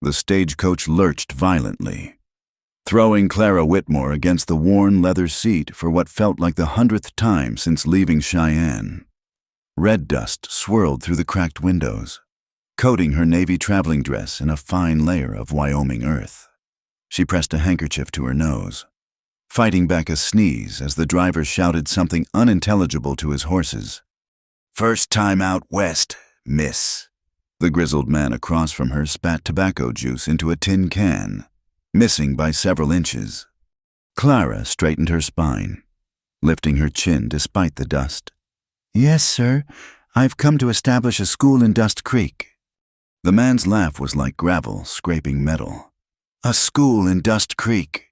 The stagecoach lurched violently, throwing Clara Whitmore against the worn leather seat for what felt like the 100th time since leaving Cheyenne. Red dust swirled through the cracked windows, coating her navy traveling dress in a fine layer of Wyoming earth. She pressed a handkerchief to her nose, fighting back a sneeze as the driver shouted something unintelligible to his horses. "First time out west, miss." The grizzled man across from her spat tobacco juice into a tin can, missing by several inches. Clara straightened her spine, lifting her chin despite the dust. "Yes, sir. I've come to establish a school in Dust Creek." The man's laugh was like gravel scraping metal. "A school in Dust Creek."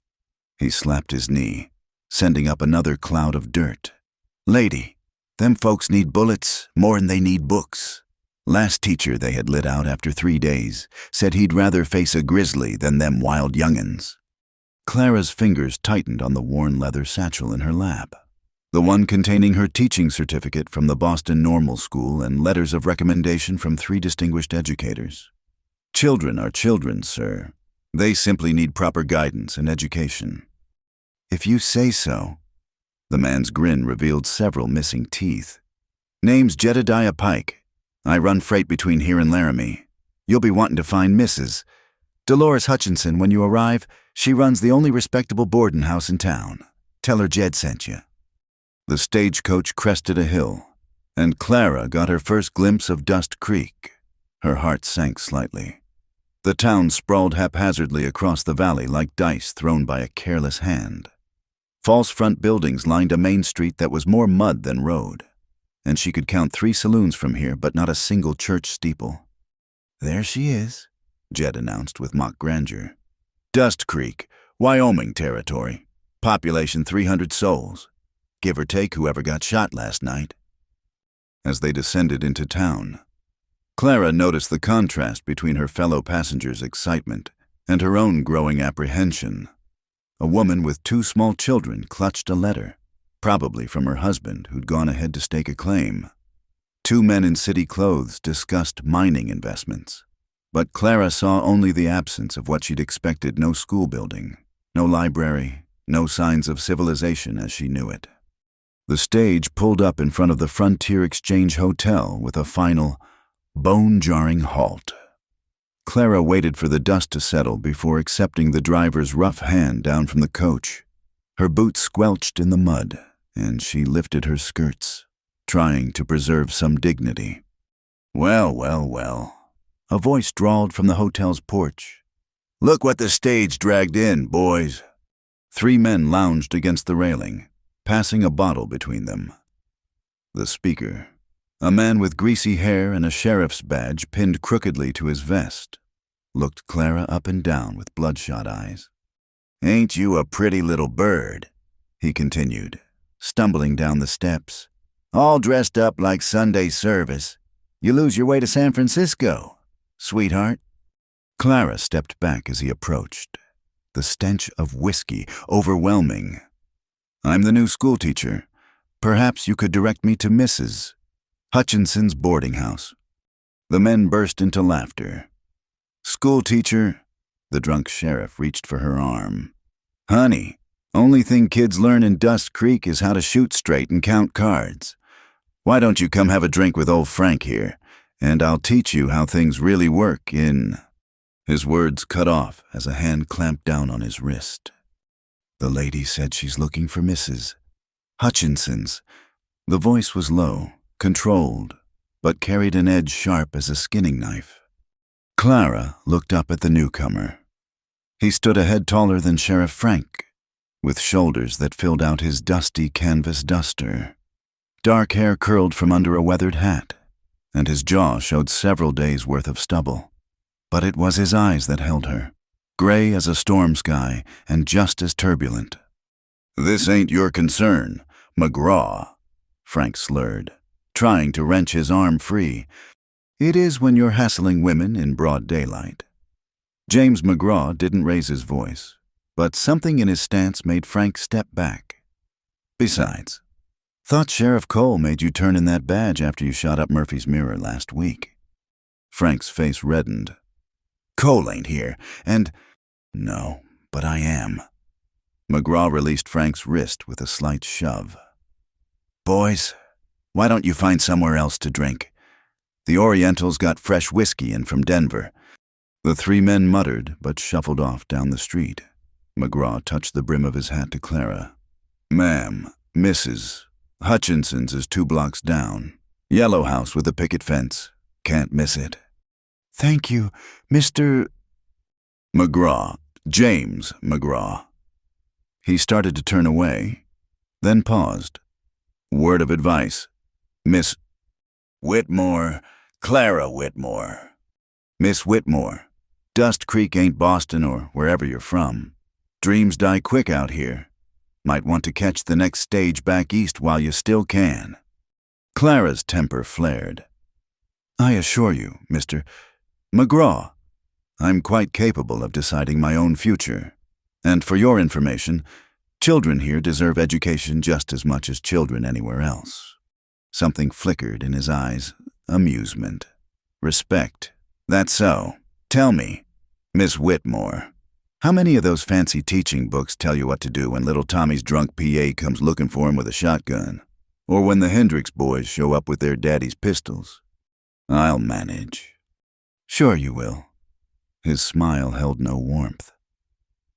He slapped his knee, sending up another cloud of dirt. "Lady, them folks need bullets more'n they need books. Last teacher they had lit out after 3 days said he'd rather face a grizzly than them wild young'uns." Clara's fingers tightened on the worn leather satchel in her lap, the one containing her teaching certificate from the Boston Normal School and letters of recommendation from 3 distinguished educators. "Children are children, sir. They simply need proper guidance and education." "If you say so." The man's grin revealed several missing teeth. "Name's Jedediah Pike. I run freight between here and Laramie. You'll be wanting to find Mrs. Dolores Hutchinson when you arrive. She runs the only respectable boarding house in town. Tell her Jed sent you." The stagecoach crested a hill, and Clara got her first glimpse of Dust Creek. Her heart sank slightly. The town sprawled haphazardly across the valley like dice thrown by a careless hand. False front buildings lined a main street that was more mud than road, and she could count 3 saloons from here, but not a single church steeple. "There she is," Jed announced with mock grandeur. "Dust Creek, Wyoming territory. Population 300 souls. Give or take whoever got shot last night." As they descended into town, Clara noticed the contrast between her fellow passengers' excitement and her own growing apprehension. A woman with 2 small children clutched a letter, probably from her husband who'd gone ahead to stake a claim. 2 men in city clothes discussed mining investments, but Clara saw only the absence of what she'd expected: no school building, no library, no signs of civilization as she knew it. The stage pulled up in front of the Frontier Exchange Hotel with a final, bone-jarring halt. Clara waited for the dust to settle before accepting the driver's rough hand down from the coach. Her boots squelched in the mud, and she lifted her skirts, trying to preserve some dignity. "Well, well, well," a voice drawled from the hotel's porch. "Look what the stage dragged in, boys." 3 men lounged against the railing, passing a bottle between them. The speaker, a man with greasy hair and a sheriff's badge pinned crookedly to his vest, looked Clara up and down with bloodshot eyes. "Ain't you a pretty little bird?" he continued, stumbling down the steps. "All dressed up like Sunday service. You lose your way to San Francisco, sweetheart." Clara stepped back as he approached, the stench of whiskey overwhelming. "I'm the new schoolteacher. Perhaps you could direct me to Mrs. Hutchinson's boarding house." The men burst into laughter. "Schoolteacher," the drunk sheriff reached for her arm. "Honey, only thing kids learn in Dust Creek is how to shoot straight and count cards. Why don't you come have a drink with old Frank here, and I'll teach you how things really work in—" His words cut off as a hand clamped down on his wrist. "The lady said she's looking for Mrs. Hutchinson's." The voice was low, controlled, but carried an edge sharp as a skinning knife. Clara looked up at the newcomer. He stood a head taller than Sheriff Frank, with shoulders that filled out his dusty canvas duster. Dark hair curled from under a weathered hat, and his jaw showed several days' worth of stubble. But it was his eyes that held her, gray as a storm sky and just as turbulent. "This ain't your concern, McGraw," Frank slurred, trying to wrench his arm free. "It is when you're hassling women in broad daylight." James McGraw didn't raise his voice, but something in his stance made Frank step back. "Besides, thought Sheriff Cole made you turn in that badge after you shot up Murphy's Mirror last week." Frank's face reddened. Cole ain't here, and— No, but I am. McGraw released Frank's wrist with a slight shove. Boys, why don't you find somewhere else to drink? The Oriental's got fresh whiskey in from Denver. The three men muttered, but shuffled off down the street. McGraw touched the brim of his hat to Clara. Ma'am, Mrs. Hutchinson's is 2 blocks down. Yellow house with a picket fence. Can't miss it. Thank you, Mr. McGraw. James McGraw. He started to turn away, then paused. Word of advice. Miss Whitmore, Clara Whitmore. Miss Whitmore, Dust Creek ain't Boston or wherever you're from. Dreams die quick out here. Might want to catch the next stage back east while you still can. Clara's temper flared. I assure you, Mr. McGraw, I'm quite capable of deciding my own future. And for your information, children here deserve education just as much as children anywhere else. Something flickered in his eyes. Amusement. Respect. That's so. Tell me, Miss Whitmore, how many of those fancy teaching books tell you what to do when little Tommy's drunk PA comes looking for him with a shotgun? Or when the Hendricks boys show up with their daddy's pistols? I'll manage. Sure you will. His smile held no warmth.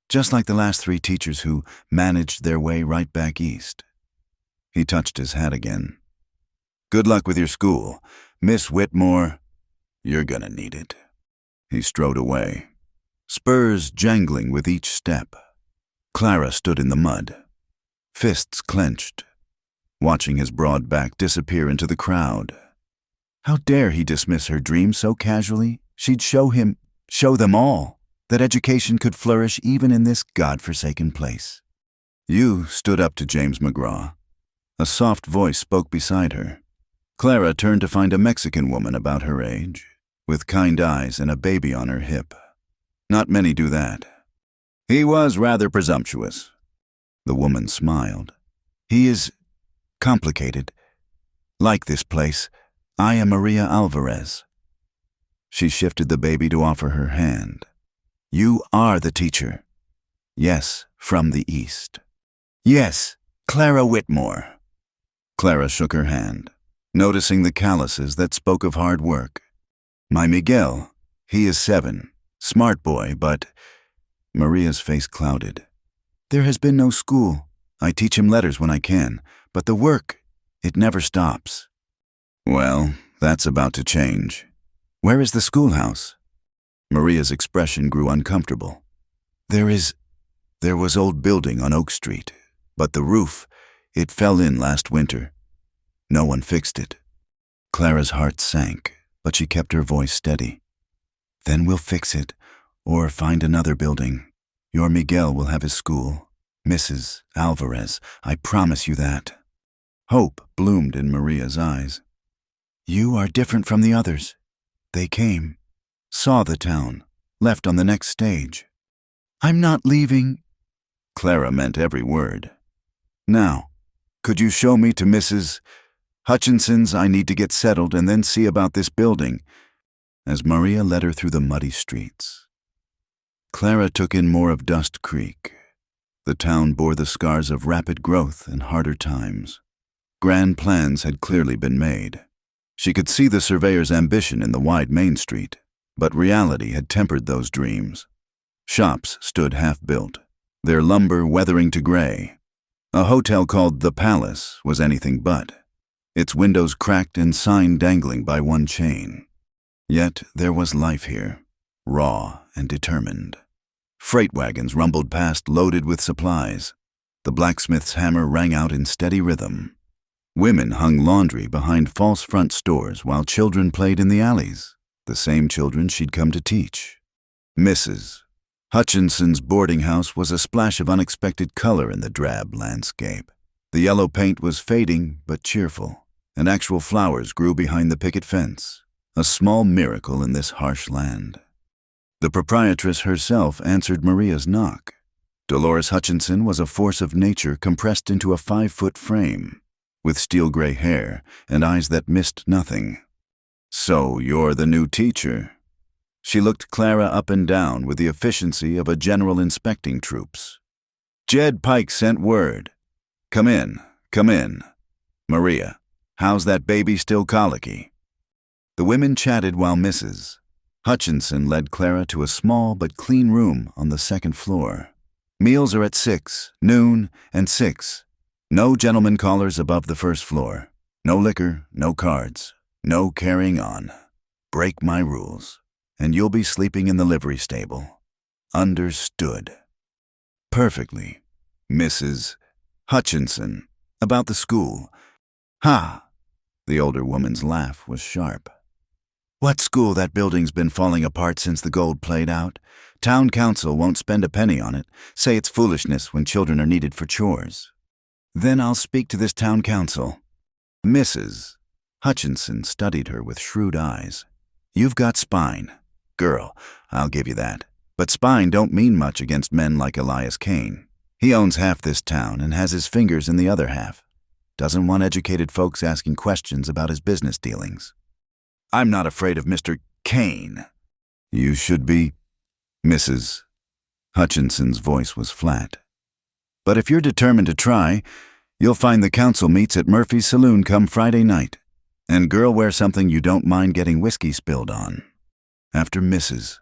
Just like the last 3 teachers who managed their way right back east. He touched his hat again. Good luck with your school. Miss Whitmore, you're gonna need it. He strode away, spurs jangling with each step. Clara stood in the mud, fists clenched, watching his broad back disappear into the crowd. How dare he dismiss her dreams so casually? She'd show them all, that education could flourish even in this God-forsaken place. You stood up to James McGraw. A soft voice spoke beside her. Clara turned to find a Mexican woman about her age, with kind eyes and a baby on her hip. Not many do that. He was rather presumptuous. The woman smiled. He is complicated. Like this place, I am Maria Alvarez. She shifted the baby to offer her hand. You are the teacher. Yes, from the east. Yes, Clara Whitmore. Clara shook her hand, noticing the calluses that spoke of hard work. My Miguel, he is 7, smart boy, but— Maria's face clouded. There has been no school. I teach him letters when I can, but the work, it never stops. Well, that's about to change. Where is the schoolhouse? Maria's expression grew uncomfortable. There was old building on Oak Street, but the roof, it fell in last winter. No one fixed it. Clara's heart sank, but she kept her voice steady. Then we'll fix it, or find another building. Your Miguel will have his school. Mrs. Alvarez, I promise you that. Hope bloomed in Maria's eyes. You are different from the others. They came, saw the town, left on the next stage. I'm not leaving. Clara meant every word. Now, could you show me to Mrs. Hutchinson's? I need to get settled and then see about this building. As Maria led her through the muddy streets, Clara took in more of Dust Creek. The town bore the scars of rapid growth and harder times. Grand plans had clearly been made. She could see the surveyor's ambition in the wide Main Street, but reality had tempered those dreams. Shops stood half-built, their lumber weathering to gray. A hotel called The Palace was anything but, its windows cracked and sign dangling by one chain. Yet there was life here, raw and determined. Freight wagons rumbled past loaded with supplies. The blacksmith's hammer rang out in steady rhythm. Women hung laundry behind false front stores while children played in the alleys, the same children she'd come to teach. Mrs. Hutchinson's boarding house was a splash of unexpected color in the drab landscape. The yellow paint was fading but cheerful, and actual flowers grew behind the picket fence, a small miracle in this harsh land. The proprietress herself answered Maria's knock. Dolores Hutchinson was a force of nature compressed into a 5-foot frame, with steel-gray hair and eyes that missed nothing. So you're the new teacher. She looked Clara up and down with the efficiency of a general inspecting troops. Jed Pike sent word. Come in, come in. Maria, how's that baby still colicky? The women chatted while Mrs. Hutchinson led Clara to a small but clean room on the second floor. Meals are at 6, noon, and 6. No gentlemen callers above the first floor. No liquor, no cards, no carrying on. Break my rules, and you'll be sleeping in the livery stable. Understood. Perfectly. Mrs. Hutchinson, about the school. Ha! The older woman's laugh was sharp. What school? That building's been falling apart since the gold played out. Town council won't spend a penny on it, say it's foolishness when children are needed for chores. Then I'll speak to this town council. Mrs. Hutchinson studied her with shrewd eyes. You've got spine. Girl, I'll give you that. But spine don't mean much against men like Elias Kane. He owns half this town and has his fingers in the other half. Doesn't want educated folks asking questions about his business dealings. I'm not afraid of Mr. Kane. You should be. Mrs. Hutchinson's voice was flat. But if you're determined to try, you'll find the council meets at Murphy's Saloon come Friday night. And girl, wear something you don't mind getting whiskey spilled on. After Mrs.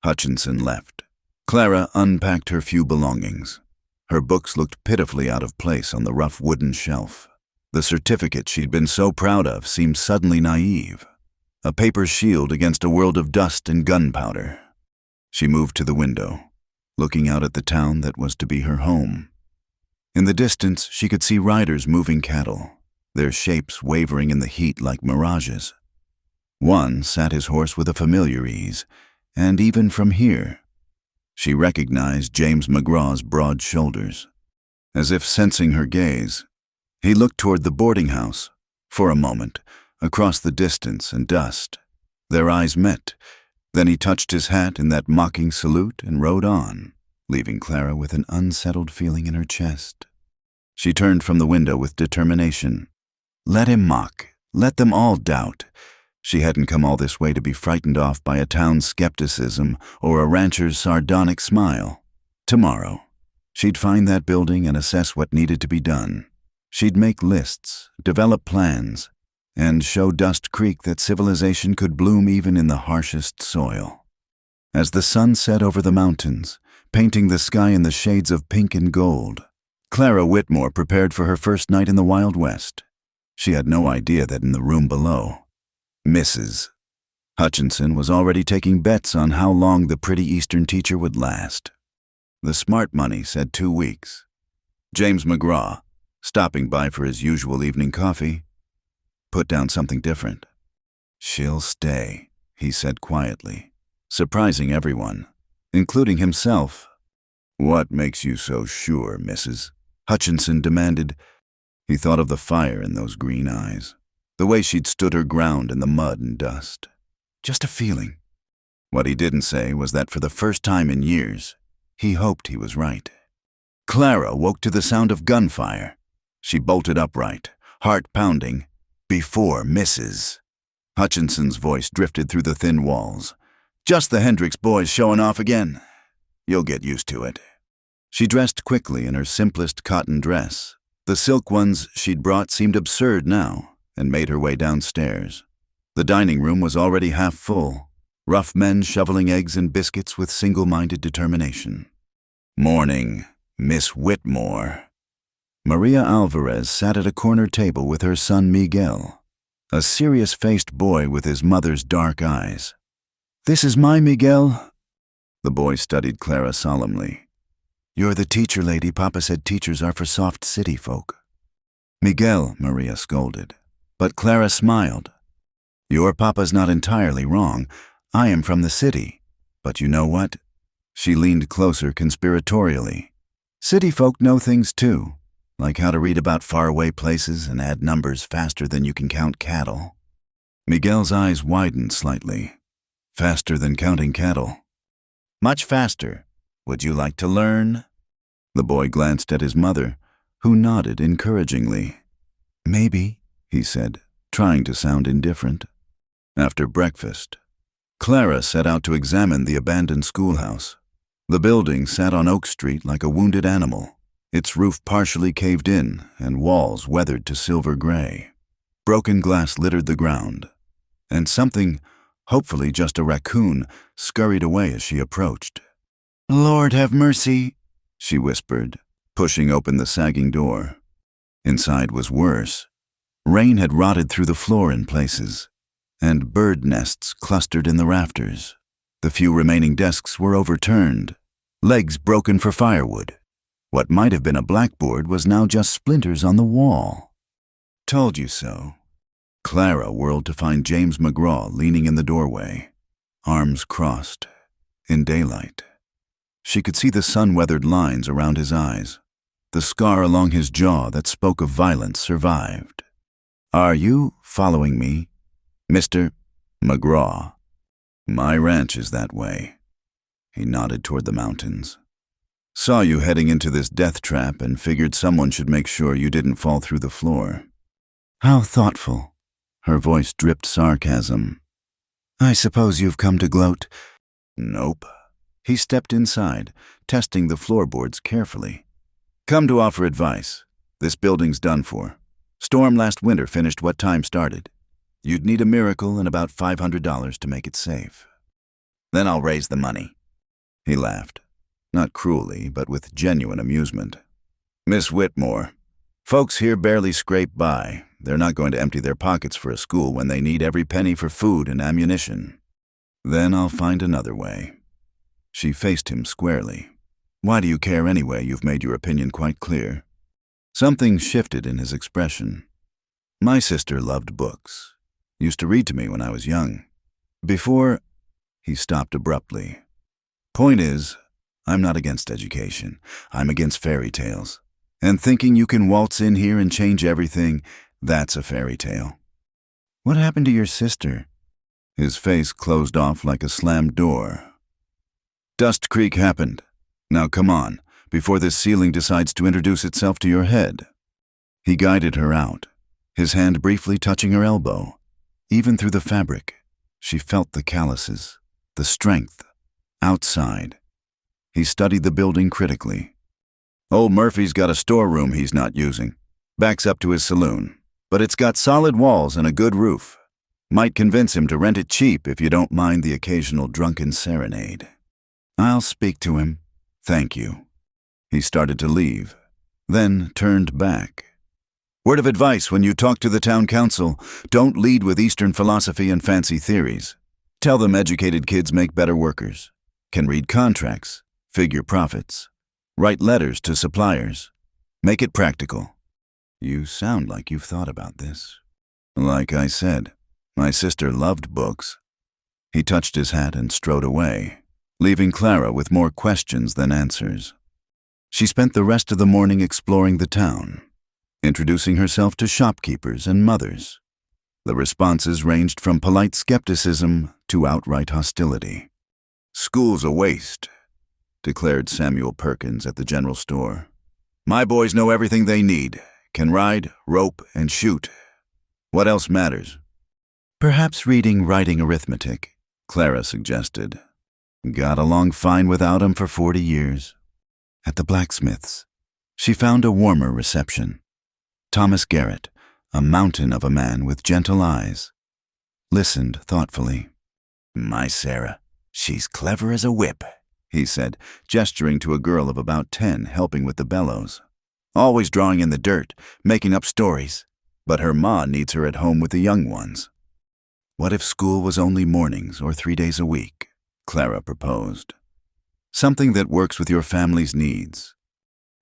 Hutchinson left, Clara unpacked her few belongings. Her books looked pitifully out of place on the rough wooden shelf. The certificate she'd been so proud of seemed suddenly naive. A paper shield against a world of dust and gunpowder. She moved to the window, looking out at the town that was to be her home. In the distance, she could see riders moving cattle, their shapes wavering in the heat like mirages. One sat his horse with a familiar ease, and even from here, she recognized James McGraw's broad shoulders. As if sensing her gaze, he looked toward the boarding house, for a moment, across the distance and dust. Their eyes met. Then he touched his hat in that mocking salute and rode on, leaving Clara with an unsettled feeling in her chest. She turned from the window with determination. Let him mock. Let them all doubt. She hadn't come all this way to be frightened off by a town's skepticism or a rancher's sardonic smile. Tomorrow, she'd find that building and assess what needed to be done. She'd make lists, develop plans, and show Dust Creek that civilization could bloom even in the harshest soil. As the sun set over the mountains, painting the sky in the shades of pink and gold, Clara Whitmore prepared for her first night in the Wild West. She had no idea that in the room below, Mrs. Hutchinson was already taking bets on how long the pretty Eastern teacher would last. The smart money said 2 weeks. James McGraw, stopping by for his usual evening coffee, put down something different. She'll stay, he said quietly, surprising everyone, including himself. What makes you so sure, Mrs. Hutchinson demanded. He thought of the fire in those green eyes, the way she'd stood her ground in the mud and dust. Just a feeling. What he didn't say was that for the first time in years, he hoped he was right. Clara woke to the sound of gunfire. She bolted upright, heart pounding. Before Mrs. Hutchinson's voice drifted through the thin walls. Just the Hendricks boys showing off again. You'll get used to it. She dressed quickly in her simplest cotton dress. The silk ones she'd brought seemed absurd now, and made her way downstairs. The dining room was already half full, rough men shoveling eggs and biscuits with single-minded determination. Morning, Miss Whitmore. Maria Alvarez sat at a corner table with her son Miguel, a serious-faced boy with his mother's dark eyes. This is my Miguel. The boy studied Clara solemnly. You're the teacher lady Papa said teachers are for soft city folk. Miguel, Maria scolded, but Clara smiled. Your Papa's not entirely wrong. I am from the city. But you know what? She leaned closer conspiratorially. City folk know things too. Like how to read about faraway places and add numbers faster than you can count cattle. Miguel's eyes widened slightly. Faster than counting cattle. Much faster. Would you like to learn? The boy glanced at his mother, who nodded encouragingly. Maybe, he said, trying to sound indifferent. After breakfast, Clara set out to examine the abandoned schoolhouse. The building sat on Oak Street like a wounded animal, its roof partially caved in and walls weathered to silver gray. Broken glass littered the ground, and something, hopefully just a raccoon, scurried away as she approached. "Lord have mercy," she whispered, pushing open the sagging door. Inside was worse. Rain had rotted through the floor in places, and bird nests clustered in the rafters. The few remaining desks were overturned, legs broken for firewood. What might have been a blackboard was now just splinters on the wall. "Told you so." Clara whirled to find James McGraw leaning in the doorway, arms crossed, in daylight. She could see the sun-weathered lines around his eyes. The scar along his jaw that spoke of violence survived. "Are you following me, Mr. McGraw?" "My ranch is that way." He nodded toward the mountains. "Saw you heading into this death trap and figured someone should make sure you didn't fall through the floor." "How thoughtful." Her voice dripped sarcasm. "I suppose you've come to gloat." "Nope." He stepped inside, testing the floorboards carefully. "Come to offer advice. This building's done for. Storm last winter finished what time started. You'd need a miracle and about $500 to make it safe. Then I'll raise the money." He laughed, not cruelly, but with genuine amusement. "Miss Whitmore, folks here barely scrape by. They're not going to empty their pockets for a school when they need every penny for food and ammunition. Then I'll find another way." She faced him squarely. "Why do you care anyway? You've made your opinion quite clear." Something shifted in his expression. "My sister loved books. Used to read to me when I was young. Before—" He stopped abruptly. "Point is, I'm not against education. I'm against fairy tales. And thinking you can waltz in here and change everything, that's a fairy tale." "What happened to your sister?" His face closed off like a slammed door. "Dust Creek happened. Now come on, before this ceiling decides to introduce itself to your head." He guided her out, his hand briefly touching her elbow. Even through the fabric, she felt the calluses, the strength. Outside, he studied the building critically. "Old Murphy's got a storeroom he's not using. Backs up to his saloon. But it's got solid walls and a good roof. Might convince him to rent it cheap if you don't mind the occasional drunken serenade." "I'll speak to him. Thank you." He started to leave, then turned back. "Word of advice when you talk to the town council, don't lead with Eastern philosophy and fancy theories. Tell them educated kids make better workers, can read contracts, figure profits, write letters to suppliers. Make it practical." "You sound like you've thought about this." "Like I said, my sister loved books." He touched his hat and strode away, leaving Clara with more questions than answers. She spent the rest of the morning exploring the town, introducing herself to shopkeepers and mothers. The responses ranged from polite skepticism to outright hostility. "School's a waste," declared Samuel Perkins at the general store. "My boys know everything they need, can ride, rope, and shoot. What else matters?" "Perhaps reading, writing, arithmetic," Clara suggested. "Got along fine without 'em for 40 years. At the blacksmith's, she found a warmer reception. Thomas Garrett, a mountain of a man with gentle eyes, listened thoughtfully. "My Sarah, she's clever as a whip," he said, gesturing to a girl of about 10 helping with the bellows. "Always drawing in the dirt, making up stories, but her ma needs her at home with the young ones." "What if school was only mornings or 3 days a week?" Clara proposed. "Something that works with your family's needs."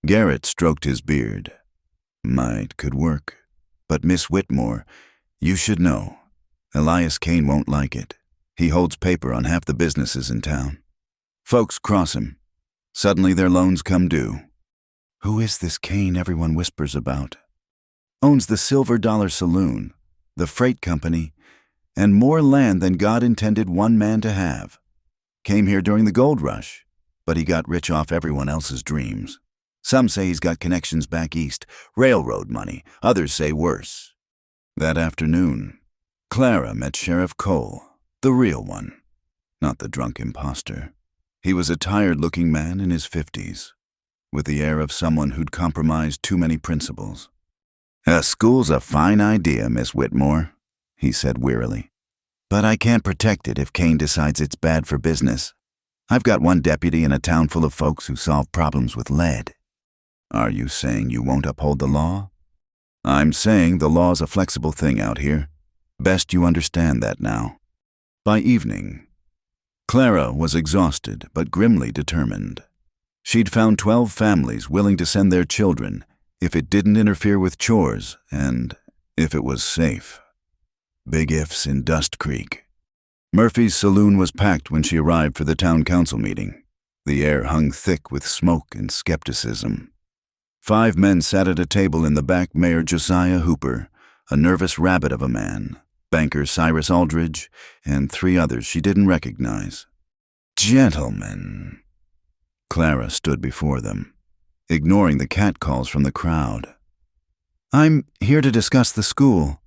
Garrett stroked his beard. "Could work. But Miss Whitmore, you should know. Elias Kane won't like it. He holds paper on half the businesses in town. Folks cross him. Suddenly their loans come due." "Who is this Kane everyone whispers about?" "Owns the Silver Dollar Saloon, the freight company, and more land than God intended one man to have. Came here during the gold rush, but he got rich off everyone else's dreams. Some say he's got connections back east, railroad money. Others say worse." That afternoon, Clara met Sheriff Cole, the real one. not the drunk imposter. He was a tired-looking man in his 50s, with the air of someone who'd compromised too many principles. "A school's a fine idea, Miss Whitmore," he said wearily. "But I can't protect it if Kane decides it's bad for business. I've got one deputy in a town full of folks who solve problems with lead." "Are you saying you won't uphold the law?" "I'm saying the law's a flexible thing out here. Best you understand that now." By evening, Clara was exhausted but grimly determined. She'd found 12 families willing to send their children if it didn't interfere with chores and if it was safe. Big ifs in Dust Creek. Murphy's saloon was packed when she arrived for the town council meeting. The air hung thick with smoke and skepticism. 5 men sat at a table in the back: Mayor Josiah Hooper, a nervous rabbit of a man, banker Cyrus Aldridge, and 3 others she didn't recognize. "Gentlemen," Clara stood before them, ignoring the catcalls from the crowd. "I'm here to discuss the school."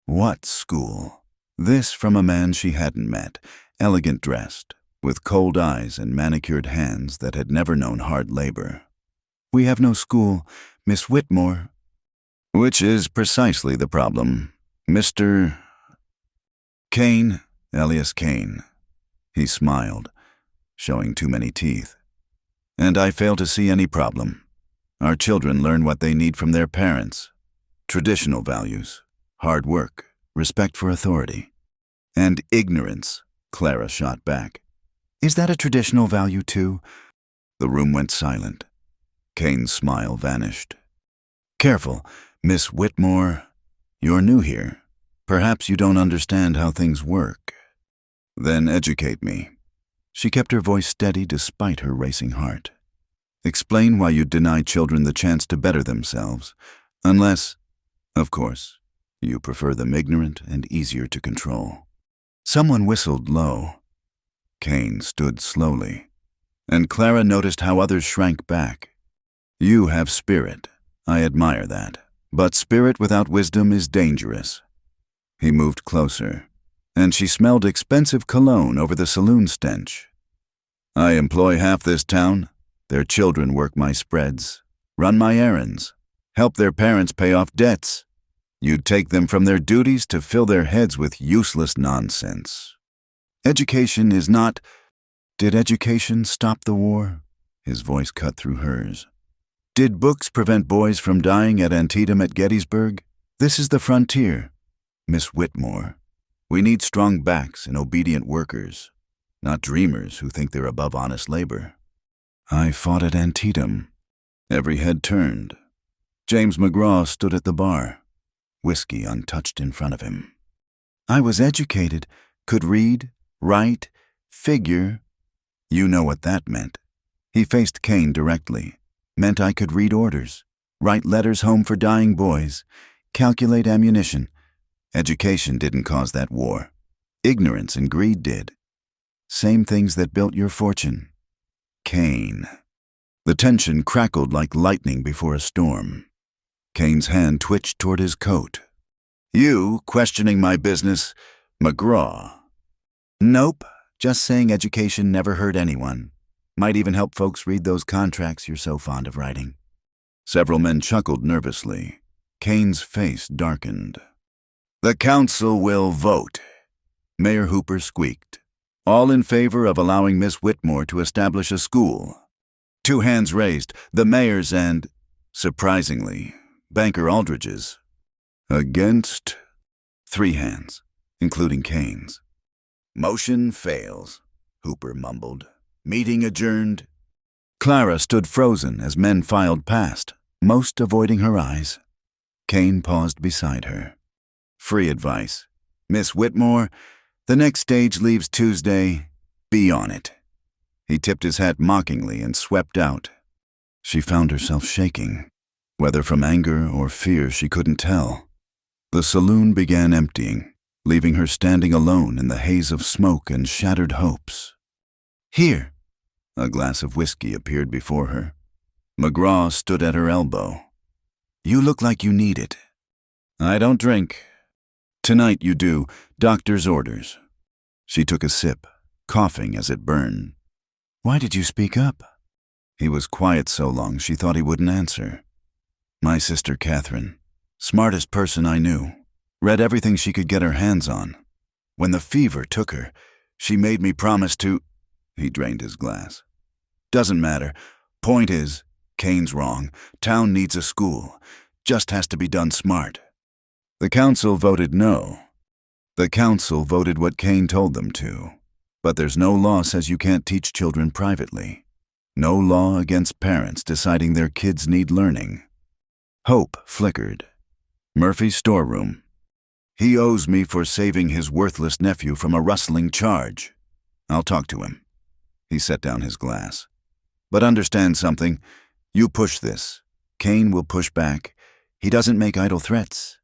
"What school?" This from a man she hadn't met, elegant dressed, with cold eyes and manicured hands that had never known hard labor. "We have no school, Miss Whitmore." "Which is precisely the problem. Mr. Kane, Elias Kane." He smiled, showing too many teeth. "And I fail to see any problem. Our children learn what they need from their parents. Traditional values, hard work, respect for authority. And ignorance," Clara shot back. "Is that a traditional value too?" The room went silent. Kane's smile vanished. "Careful, Miss Whitmore. You're new here. Perhaps you don't understand how things work." "Then educate me." She kept her voice steady despite her racing heart. "Explain why you deny children the chance to better themselves, unless, of course, you prefer them ignorant and easier to control." Someone whistled low. Kane stood slowly, and Clara noticed how others shrank back. "You have spirit. I admire that. But spirit without wisdom is dangerous." He moved closer, and she smelled expensive cologne over the saloon stench. "I employ half this town. Their children work my spreads, run my errands, help their parents pay off debts. You'd take them from their duties to fill their heads with useless nonsense. Education is not—" "Did education stop the war?" His voice cut through hers. "Did books prevent boys from dying at Antietam at Gettysburg? This is the frontier. Miss Whitmore, we need strong backs and obedient workers, not dreamers who think they're above honest labor." "I fought at Antietam." Every head turned. James McGraw stood at the bar, whiskey untouched in front of him. "I was educated, could read, write, figure." "You know what that meant." He faced Kane directly. "Meant I could read orders, write letters home for dying boys, calculate ammunition. Education didn't cause that war. Ignorance and greed did. Same things that built your fortune." Kane. The tension crackled like lightning before a storm. Kane's hand twitched toward his coat. "You questioning my business, McGraw?" "Nope, just saying education never hurt anyone. Might even help folks read those contracts you're so fond of writing." Several men chuckled nervously. Kane's face darkened. "The council will vote," Mayor Hooper squeaked. "All in favor of allowing Miss Whitmore to establish a school." 2 hands raised, the mayor's and, surprisingly, Banker Aldridge's. "Against?" 3 hands, including Kane's. "Motion fails," Hooper mumbled. "Meeting adjourned." Clara stood frozen as men filed past, most avoiding her eyes. Kane paused beside her. "Free advice. Miss Whitmore, the next stage leaves Tuesday. Be on it." He tipped his hat mockingly and swept out. She found herself shaking, whether from anger or fear she couldn't tell. The saloon began emptying, leaving her standing alone in the haze of smoke and shattered hopes. "Here." A glass of whiskey appeared before her. McGraw stood at her elbow. "You look like you need it." "I don't drink." "Tonight you do. Doctor's orders." She took a sip, coughing as it burned. "Why did you speak up?" He was quiet so long she thought he wouldn't answer. "My sister Catherine, smartest person I knew, read everything she could get her hands on. When the fever took her, she made me promise to—" He drained his glass. "Doesn't matter. Point is, Kane's wrong. Town needs a school. Just has to be done smart." The council voted no. The council voted what Kane told them to. But there's no law says you can't teach children privately. No law against parents deciding their kids need learning. Hope flickered. Murphy's storeroom. "He owes me for saving his worthless nephew from a rustling charge. I'll talk to him." He set down his glass. "But understand something. You push this. Kane will push back. He doesn't make idle threats."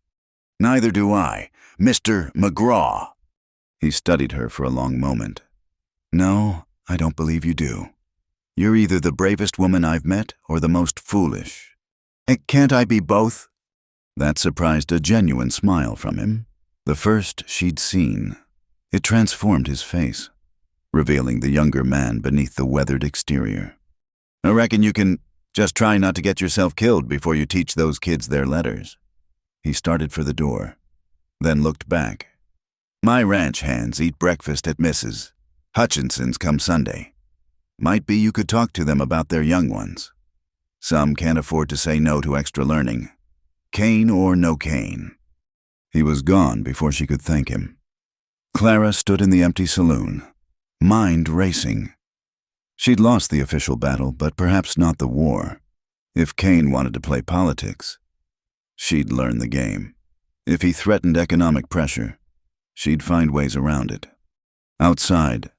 "Neither do I, Mr. McGraw." He studied her for a long moment. "No, I don't believe you do. You're either the bravest woman I've met or the most foolish." "Can't I be both?" That surprised a genuine smile from him, the first she'd seen. It transformed his face, revealing the younger man beneath the weathered exterior. "I reckon you can just try not to get yourself killed before you teach those kids their letters." He started for the door, then looked back. "My ranch hands eat breakfast at Mrs. Hutchinson's come Sunday. Might be you could talk to them about their young ones. Some can't afford to say no to extra learning. Kane or no Kane." He was gone before she could thank him. Clara stood in the empty saloon, mind racing. She'd lost the official battle, but perhaps not the war. If Kane wanted to play politics, she'd learn the game. If he threatened economic pressure, she'd find ways around it. Outside,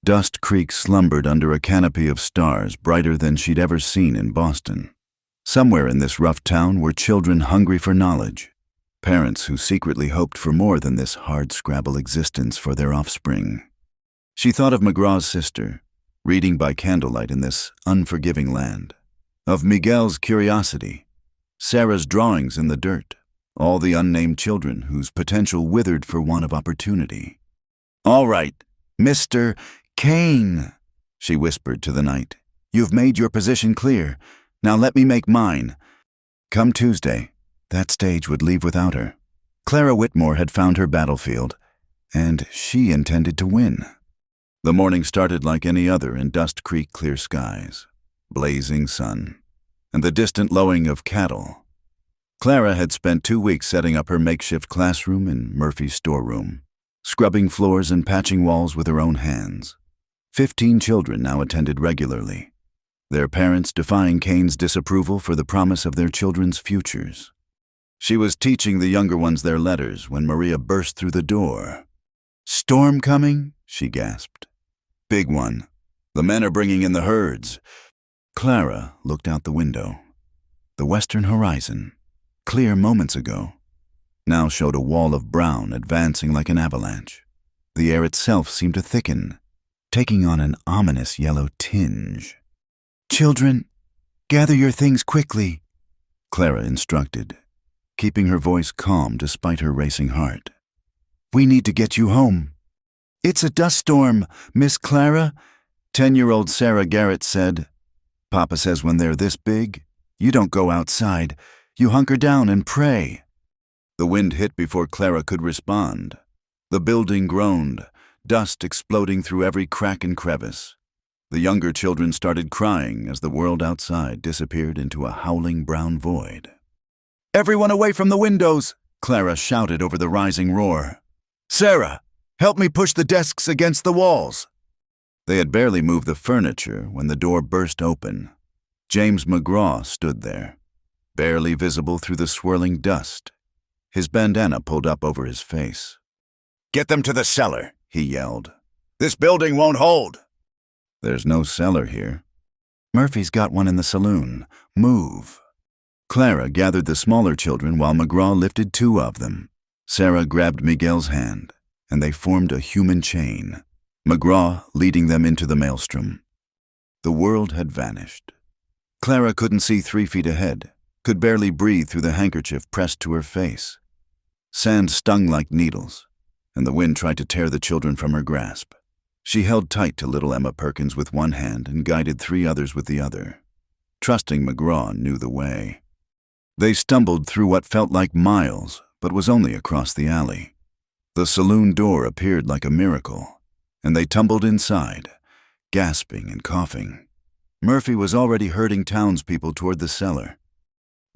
Dust Creek slumbered under a canopy of stars brighter than she'd ever seen in Boston. Somewhere in this rough town were children hungry for knowledge, parents who secretly hoped for more than this hard-scrabble existence for their offspring. She thought of McGraw's sister, reading by candlelight in this unforgiving land, of Miguel's curiosity, Sarah's drawings in the dirt, all the unnamed children whose potential withered for want of opportunity. "All right, Mr. Kane," she whispered to the night. "You've made your position clear. Now let me make mine." Come Tuesday, that stage would leave without her. Clara Whitmore had found her battlefield, and she intended to win. The morning started like any other in Dust Creek clear skies, blazing sun, and the distant lowing of cattle. Clara had spent 2 weeks setting up her makeshift classroom in Murphy's storeroom, scrubbing floors and patching walls with her own hands. 15 children now attended regularly, their parents defying Kane's disapproval for the promise of their children's futures. She was teaching the younger ones their letters when Maria burst through the door. "Storm coming?" she gasped. "Big one. The men are bringing in the herds." Clara looked out the window. The western horizon, clear moments ago, now showed a wall of brown advancing like an avalanche. The air itself seemed to thicken, taking on an ominous yellow tinge. "Children, gather your things quickly," Clara instructed, keeping her voice calm despite her racing heart. "We need to get you home." "It's a dust storm, Miss Clara," 10-year-old Sarah Garrett said. "Papa says when they're this big, you don't go outside. You hunker down and pray." The wind hit before Clara could respond. The building groaned, dust exploding through every crack and crevice. The younger children started crying as the world outside disappeared into a howling brown void. "Everyone away from the windows!" Clara shouted over the rising roar. "Sarah, help me push the desks against the walls." They had barely moved the furniture when the door burst open. James McGraw stood there, barely visible through the swirling dust, his bandana pulled up over his face. "Get them to the cellar," he yelled. "This building won't hold." "There's no cellar here." "Murphy's got one in the saloon. Move." Clara gathered the smaller children while McGraw lifted 2 of them. Sarah grabbed Miguel's hand, and they formed a human chain, McGraw leading them into the maelstrom. The world had vanished. Clara couldn't see 3 feet ahead, could barely breathe through the handkerchief pressed to her face. Sand stung like needles, and the wind tried to tear the children from her grasp. She held tight to little Emma Perkins with one hand and guided 3 others with the other, trusting McGraw knew the way. They stumbled through what felt like miles, but was only across the alley. The saloon door appeared like a miracle, and they tumbled inside, gasping and coughing. Murphy was already herding townspeople toward the cellar.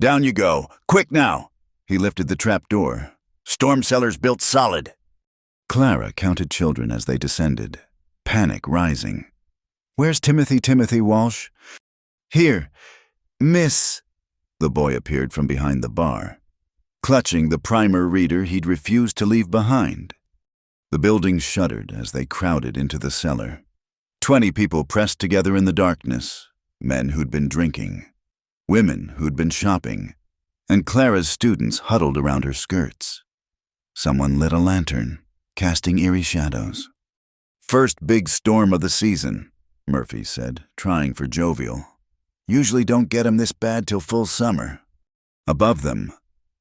"Down you go! Quick now!" He lifted the trap door. "Storm cellar's built solid." Clara counted children as they descended, panic rising. "Where's Timothy Walsh?" "Here, Miss." The boy appeared from behind the bar, clutching the primer reader he'd refused to leave behind. The building shuddered as they crowded into the cellar. 20 people pressed together in the darkness, men who'd been drinking, women who'd been shopping, and Clara's students huddled around her skirts. Someone lit a lantern, casting eerie shadows. "First big storm of the season," Murphy said, trying for jovial. "Usually don't get 'em this bad till full summer." Above them,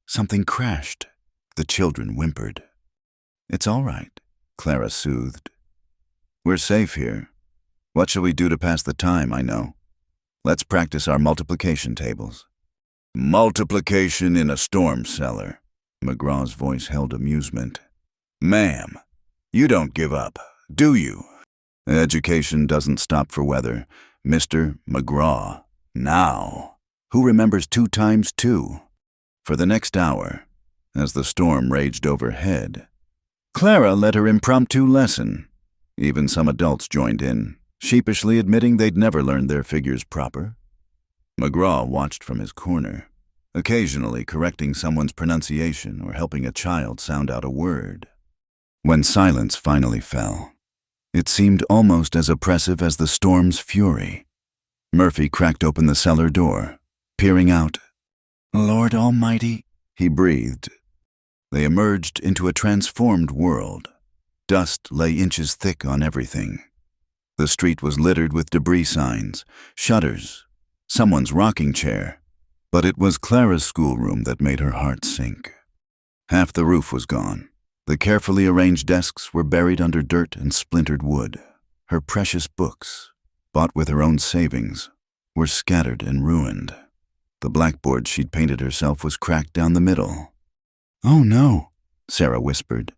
something crashed. The children whimpered. "It's all right," Clara soothed. "We're safe here. What shall we do to pass the time, I know? Let's practice our multiplication tables." "Multiplication in a storm cellar." McGraw's voice held amusement. "Ma'am, you don't give up, do you?" "Education doesn't stop for weather, Mr. McGraw. Now, who remembers 2 times 2? For the next hour, as the storm raged overhead, Clara led her impromptu lesson. Even some adults joined in, sheepishly admitting they'd never learned their figures proper. McGraw watched from his corner, occasionally correcting someone's pronunciation or helping a child sound out a word. When silence finally fell, it seemed almost as oppressive as the storm's fury. Murphy cracked open the cellar door, peering out. "Lord Almighty," he breathed. They emerged into a transformed world. Dust lay inches thick on everything. The street was littered with debris signs, shutters, someone's rocking chair, but it was Clara's schoolroom that made her heart sink. Half the roof was gone. The carefully arranged desks were buried under dirt and splintered wood. Her precious books, bought with her own savings, were scattered and ruined. The blackboard she'd painted herself was cracked down the middle. "Oh no," Sarah whispered.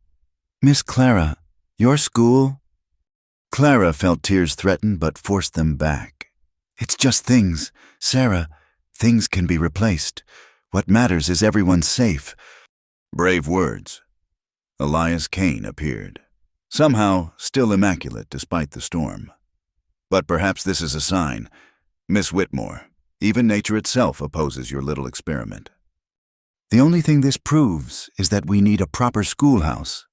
"Miss Clara, your school?" Clara felt tears threaten but forced them back. "It's just things, Sarah. Things can be replaced. What matters is everyone's safe." Brave words. Elias Kane appeared, somehow still immaculate despite the storm. "But perhaps this is a sign. Miss Whitmore, even nature itself opposes your little experiment." "The only thing this proves is that we need a proper schoolhouse,"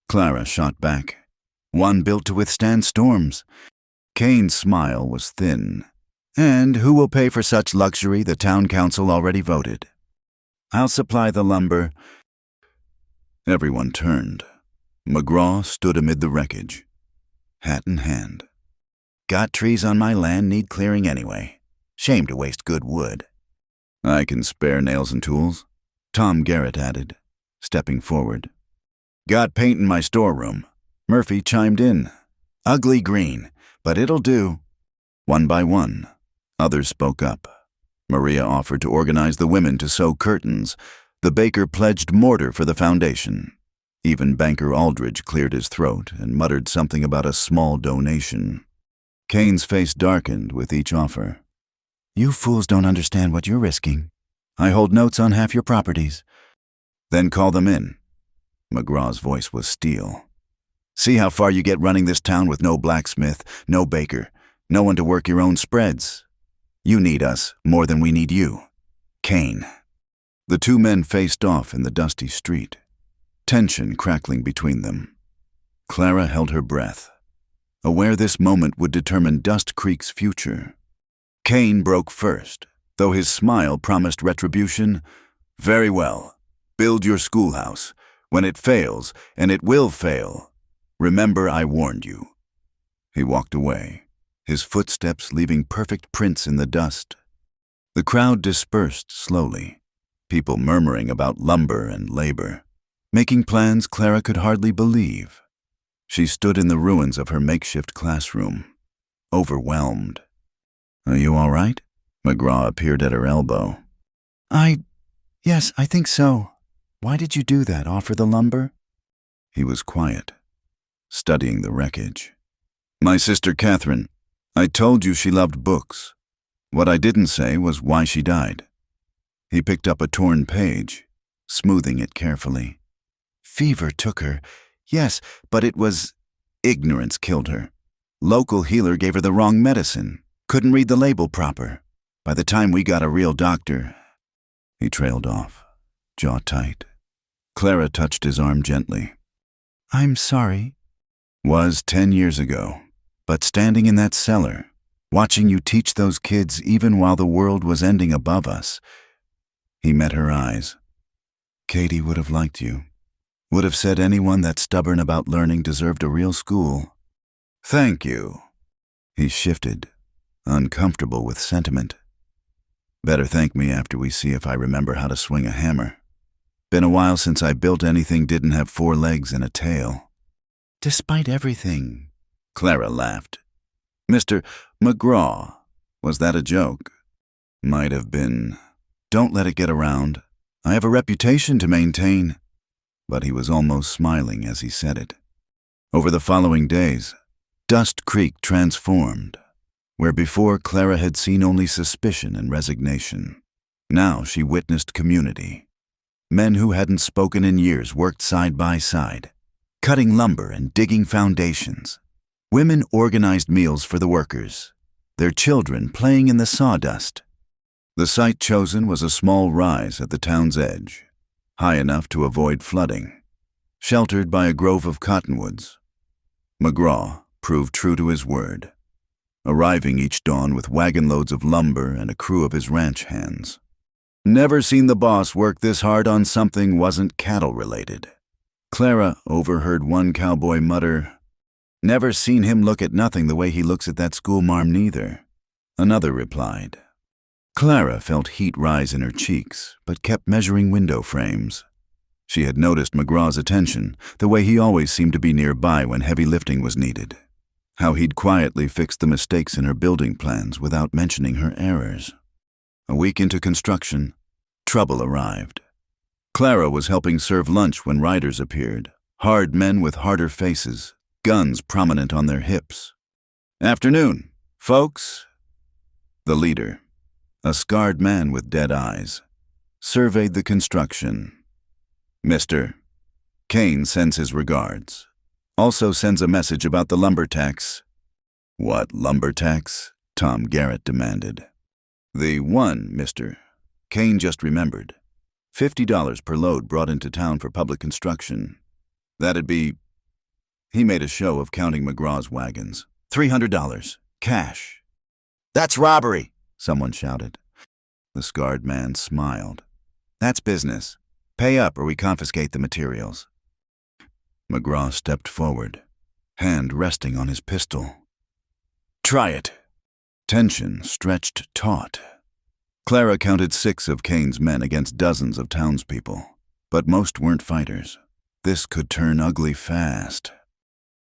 Clara shot back. "One built to withstand storms." Kane's smile was thin. "And who will pay for such luxury? The town council already voted." "I'll supply the lumber." Everyone turned. McGraw stood amid the wreckage, hat in hand. "Got trees on my land, need clearing anyway. Shame to waste good wood." "I can spare nails and tools," Tom Garrett added, stepping forward. "Got paint in my storeroom," Murphy chimed in. "Ugly green, but it'll do." One by one, others spoke up. Maria offered to organize the women to sew curtains. The baker pledged mortar for the foundation. Even banker Aldridge cleared his throat and muttered something about a small donation. Kane's face darkened with each offer. "You fools don't understand what you're risking. I hold notes on half your properties." "Then call them in." McGraw's voice was steel. "See how far you get running this town with no blacksmith, no baker, no one to work your own spreads. You need us more than we need you. Kane." The 2 men faced off in the dusty street, tension crackling between them. Clara held her breath, aware this moment would determine Dust Creek's future. Kane broke first, though his smile promised retribution. "Very well. Build your schoolhouse. When it fails, and it will fail, remember I warned you." He walked away, his footsteps leaving perfect prints in the dust. The crowd dispersed slowly, people murmuring about lumber and labor, making plans Clara could hardly believe. She stood in the ruins of her makeshift classroom, overwhelmed. "Are you all right?" McGraw appeared at her elbow. Yes, I think so. Why did you do that, offer the lumber?" He was quiet, studying the wreckage. "My sister Catherine. I told you she loved books. What I didn't say was why she died." He picked up a torn page, smoothing it carefully. "Fever took her. Yes, but it was—" "Ignorance killed her. Local healer gave her the wrong medicine. Couldn't read the label proper. By the time we got a real doctor..." He trailed off, jaw tight. Clara touched his arm gently. "I'm sorry." "Was 10 years ago. But standing in that cellar, watching you teach those kids even while the world was ending above us..." He met her eyes. "Katie would have liked you. Would have said anyone that's stubborn about learning deserved a real school." "Thank you." He shifted, uncomfortable with sentiment. "Better thank me after we see if I remember how to swing a hammer. Been a while since I built anything didn't have 4 legs and a tail." "Despite everything." Clara laughed. "Mr. McGraw, was that a joke?" "Might have been. Don't let it get around. I have a reputation to maintain." But he was almost smiling as he said it. Over the following days, Dust Creek transformed. Where before Clara had seen only suspicion and resignation, now she witnessed community. Men who hadn't spoken in years worked side by side, cutting lumber and digging foundations. Women organized meals for the workers, their children playing in the sawdust. The site chosen was a small rise at the town's edge, high enough to avoid flooding, sheltered by a grove of cottonwoods. McGraw proved true to his word, arriving each dawn with wagon loads of lumber and a crew of his ranch hands. Never seen the boss work this hard on something wasn't cattle-related. Clara overheard one cowboy mutter, "Never seen him look at nothing the way he looks at that schoolmarm neither." Another replied. Clara felt heat rise in her cheeks, but kept measuring window frames. She had noticed McGraw's attention, the way he always seemed to be nearby when heavy lifting was needed. How he'd quietly fixed the mistakes in her building plans without mentioning her errors. A week into construction, trouble arrived. Clara was helping serve lunch when riders appeared, hard men with harder faces, guns prominent on their hips. "Afternoon, folks." The leader, a scarred man with dead eyes, surveyed the construction. "Mr. Kane sends his regards. Also sends a message about the lumber tax." "What lumber tax?" Tom Garrett demanded. "The one, Mr. Kane just remembered. $50 per load brought into town for public construction. That'd be..." He made a show of counting McGraw's wagons. $300, cash." "That's robbery," someone shouted. The scarred man smiled. "That's business. Pay up or we confiscate the materials." McGraw stepped forward, hand resting on his pistol. "Try it." Tension stretched taut. Clara counted 6 of Kane's men against dozens of townspeople, but most weren't fighters. This could turn ugly fast.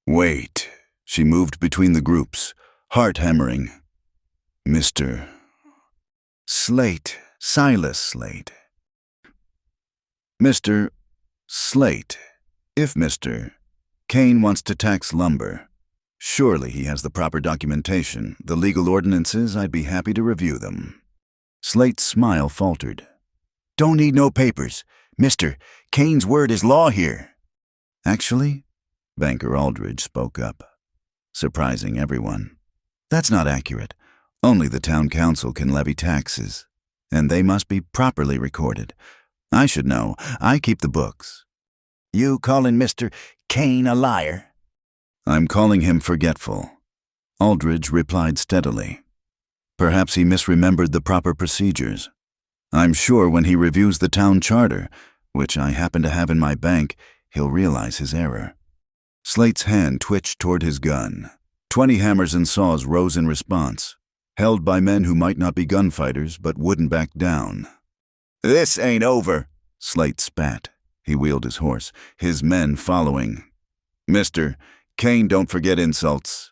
"Wait." She moved between the groups, heart hammering. "Mr. Slate, Silas Slate. Mr. Slate. If Mr. Kane wants to tax lumber, surely he has the proper documentation, the legal ordinances. I'd be happy to review them." Slate's smile faltered. "Don't need no papers. Mr. Kane's word is law here." "Actually," Banker Aldridge spoke up, surprising everyone, "that's not accurate. Only the town council can levy taxes, and they must be properly recorded. I should know. I keep the books." "You calling Mr. Kane a liar?" "I'm calling him forgetful," Aldridge replied steadily. "Perhaps he misremembered the proper procedures. I'm sure when he reviews the town charter, which I happen to have in my bank, he'll realize his error." Slate's hand twitched toward his gun. 20 hammers and saws rose in response, held by men who might not be gunfighters but wouldn't back down. "This ain't over," Slate spat. He wheeled his horse, his men following. "Mr. Kane, don't forget insults.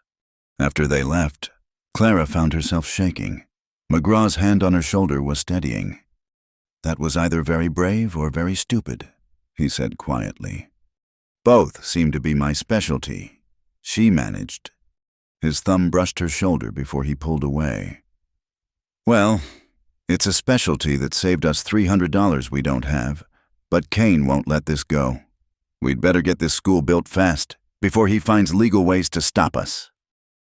After they left, Clara found herself shaking. McGraw's hand on her shoulder was steadying. That was either very brave or very stupid, he said quietly. Both seemed to be my specialty. She managed. His thumb brushed her shoulder before he pulled away. Well, it's a specialty that saved us $300 we don't have, but Kane won't let this go. We'd better get this school built fast before he finds legal ways to stop us.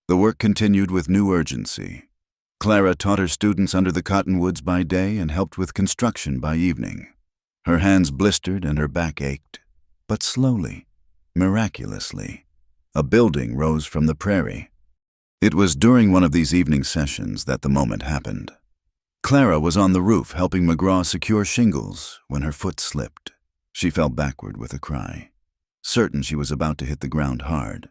The work continued with new urgency. Clara taught her students under the cottonwoods by day and helped with construction by evening. Her hands blistered and her back ached, but slowly, miraculously, a building rose from the prairie. It was during one of these evening sessions that the moment happened. Clara was on the roof helping McGraw secure shingles when her foot slipped. She fell backward with a cry, certain she was about to hit the ground hard.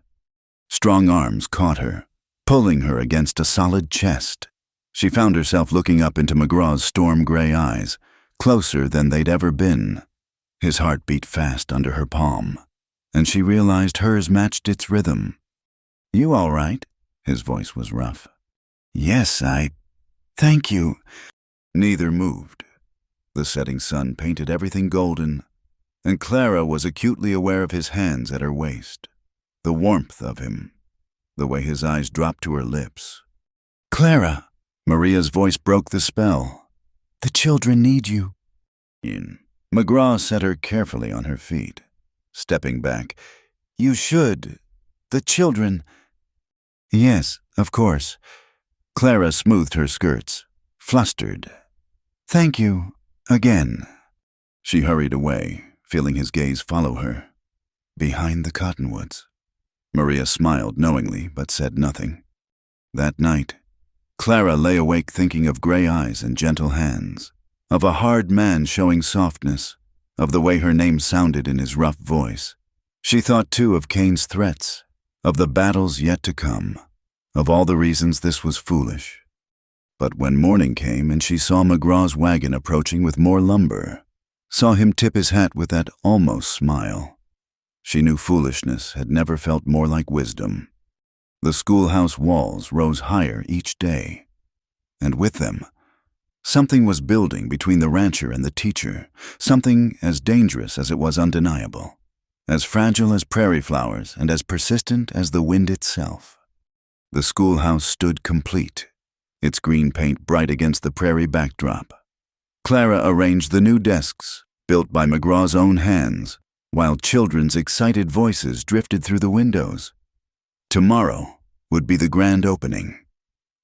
Strong arms caught her, pulling her against a solid chest. She found herself looking up into McGraw's storm-gray eyes, closer than they'd ever been. His heart beat fast under her palm, and she realized hers matched its rhythm. "You all right?" His voice was rough. Yes, Thank you. Neither moved. The setting sun painted everything golden, and Clara was acutely aware of his hands at her waist, the warmth of him, the way his eyes dropped to her lips. Clara, Maria's voice broke the spell. the children need you. McGraw set her carefully on her feet, stepping back. You should. The children. Yes, of course. Clara smoothed her skirts, flustered. Thank you, again. She hurried away, feeling his gaze follow her. Behind the cottonwoods. Maria smiled knowingly, but said nothing. That night, Clara lay awake thinking of gray eyes and gentle hands, of a hard man showing softness, of the way her name sounded in his rough voice. She thought, too, of Kane's threats, of the battles yet to come, of all the reasons this was foolish. But when morning came and she saw McGraw's wagon approaching with more lumber, saw him tip his hat with that almost smile, she knew foolishness had never felt more like wisdom. The schoolhouse walls rose higher each day, and with them, something was building between the rancher and the teacher, something as dangerous as it was undeniable, as fragile as prairie flowers and as persistent as the wind itself. The schoolhouse stood complete, its green paint bright against the prairie backdrop. Clara arranged the new desks, built by McGraw's own hands, while children's excited voices drifted through the windows. Tomorrow would be the grand opening,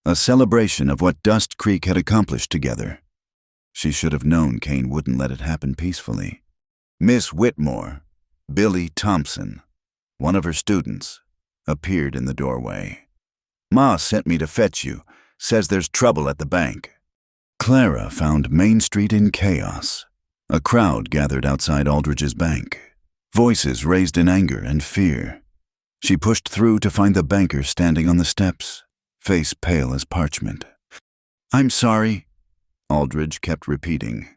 a celebration of what Dust Creek had accomplished together. She should have known Kane wouldn't let it happen peacefully. Miss Whitmore, Billy Thompson, one of her students, appeared in the doorway. "Ma sent me to fetch you, says there's trouble at the bank." Clara found Main Street in chaos. A crowd gathered outside Aldridge's bank, voices raised in anger and fear. She pushed through to find the banker standing on the steps, face pale as parchment. "I'm sorry," Aldridge kept repeating.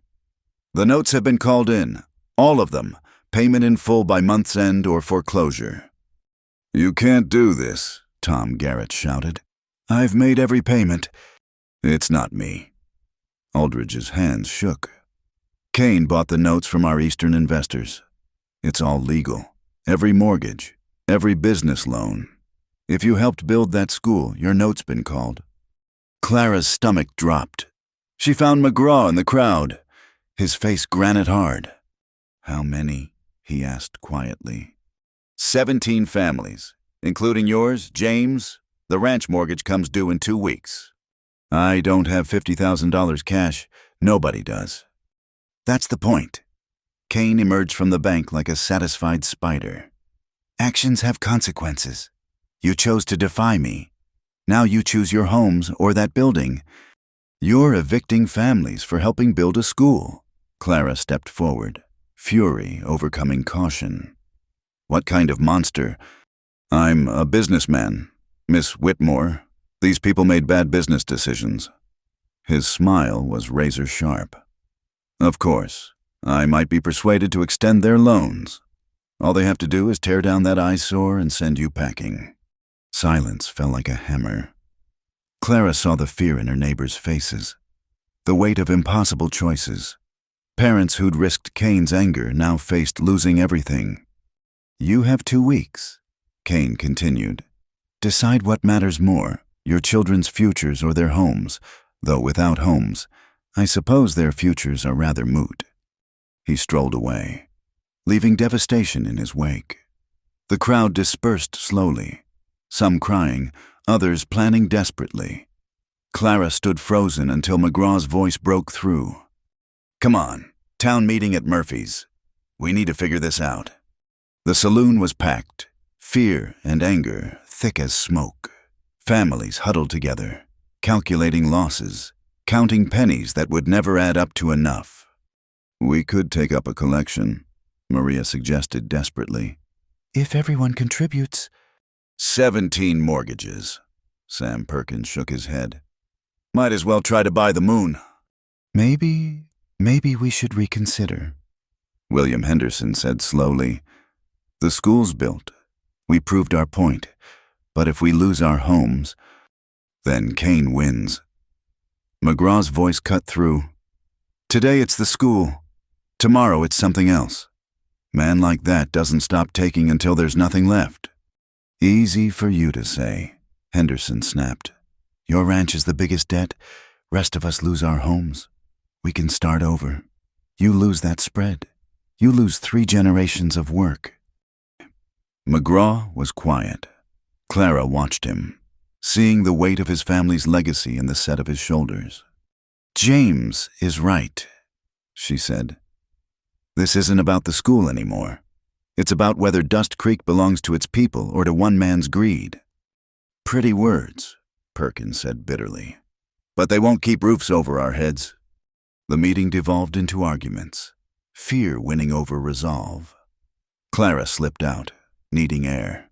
"The notes have been called in, all of them, payment in full by month's end or foreclosure." "You can't do this," Tom Garrett shouted. "I've made every payment." "It's not me." Aldridge's hands shook. "Kane bought the notes from our Eastern investors. It's all legal. Every mortgage, every business loan. If you helped build that school, your note's been called." Clara's stomach dropped. She found McGraw in the crowd, his face granite hard. "How many?" he asked quietly. 17 families, including yours, James. The ranch mortgage comes due in 2 weeks. I don't have $50,000 cash. Nobody does." "That's the point." Kane emerged from the bank like a satisfied spider. "Actions have consequences. You chose to defy me. Now you choose your homes or that building. You're evicting families for helping build a school." Clara stepped forward, fury overcoming caution. "What kind of monster?" "I'm a businessman, Miss Whitmore. These people made bad business decisions." His smile was razor sharp. "Of course, I might be persuaded to extend their loans." All they have to do is tear down that eyesore and send you packing." Silence fell like a hammer. Clara saw the fear in her neighbors' faces, the weight of impossible choices. Parents who'd risked Kane's anger now faced losing everything. "You have 2 weeks," Kane continued. "Decide what matters more, your children's futures or their homes, though without homes, I suppose their futures are rather moot." He strolled away, leaving devastation in his wake. The crowd dispersed slowly, some crying, others planning desperately. Clara stood frozen until McGraw's voice broke through. "Come on, town meeting at Murphy's. We need to figure this out." The saloon was packed, fear and anger thick as smoke. Families huddled together, calculating losses, counting pennies that would never add up to enough. "We could take up a collection," Maria suggested desperately. "If everyone contributes." 17 mortgages. Sam Perkins shook his head. "Might as well try to buy the moon." Maybe we should reconsider." William Henderson said slowly. "The school's built. We proved our point. But if we lose our homes, then Kane wins." McGraw's voice cut through. "Today it's the school. Tomorrow it's something else. Man like that doesn't stop taking until there's nothing left." "Easy for you to say," Henderson snapped. "Your ranch is the biggest debt. Rest of us lose our homes. We can start over. You lose that spread. You lose 3 generations of work." McGraw was quiet. Clara watched him, seeing the weight of his family's legacy in the set of his shoulders. "James is right," she said. "This isn't about the school anymore. It's about whether Dust Creek belongs to its people or to one man's greed." "Pretty words," Perkins said bitterly. "But they won't keep roofs over our heads." The meeting devolved into arguments, fear winning over resolve. Clara slipped out, needing air.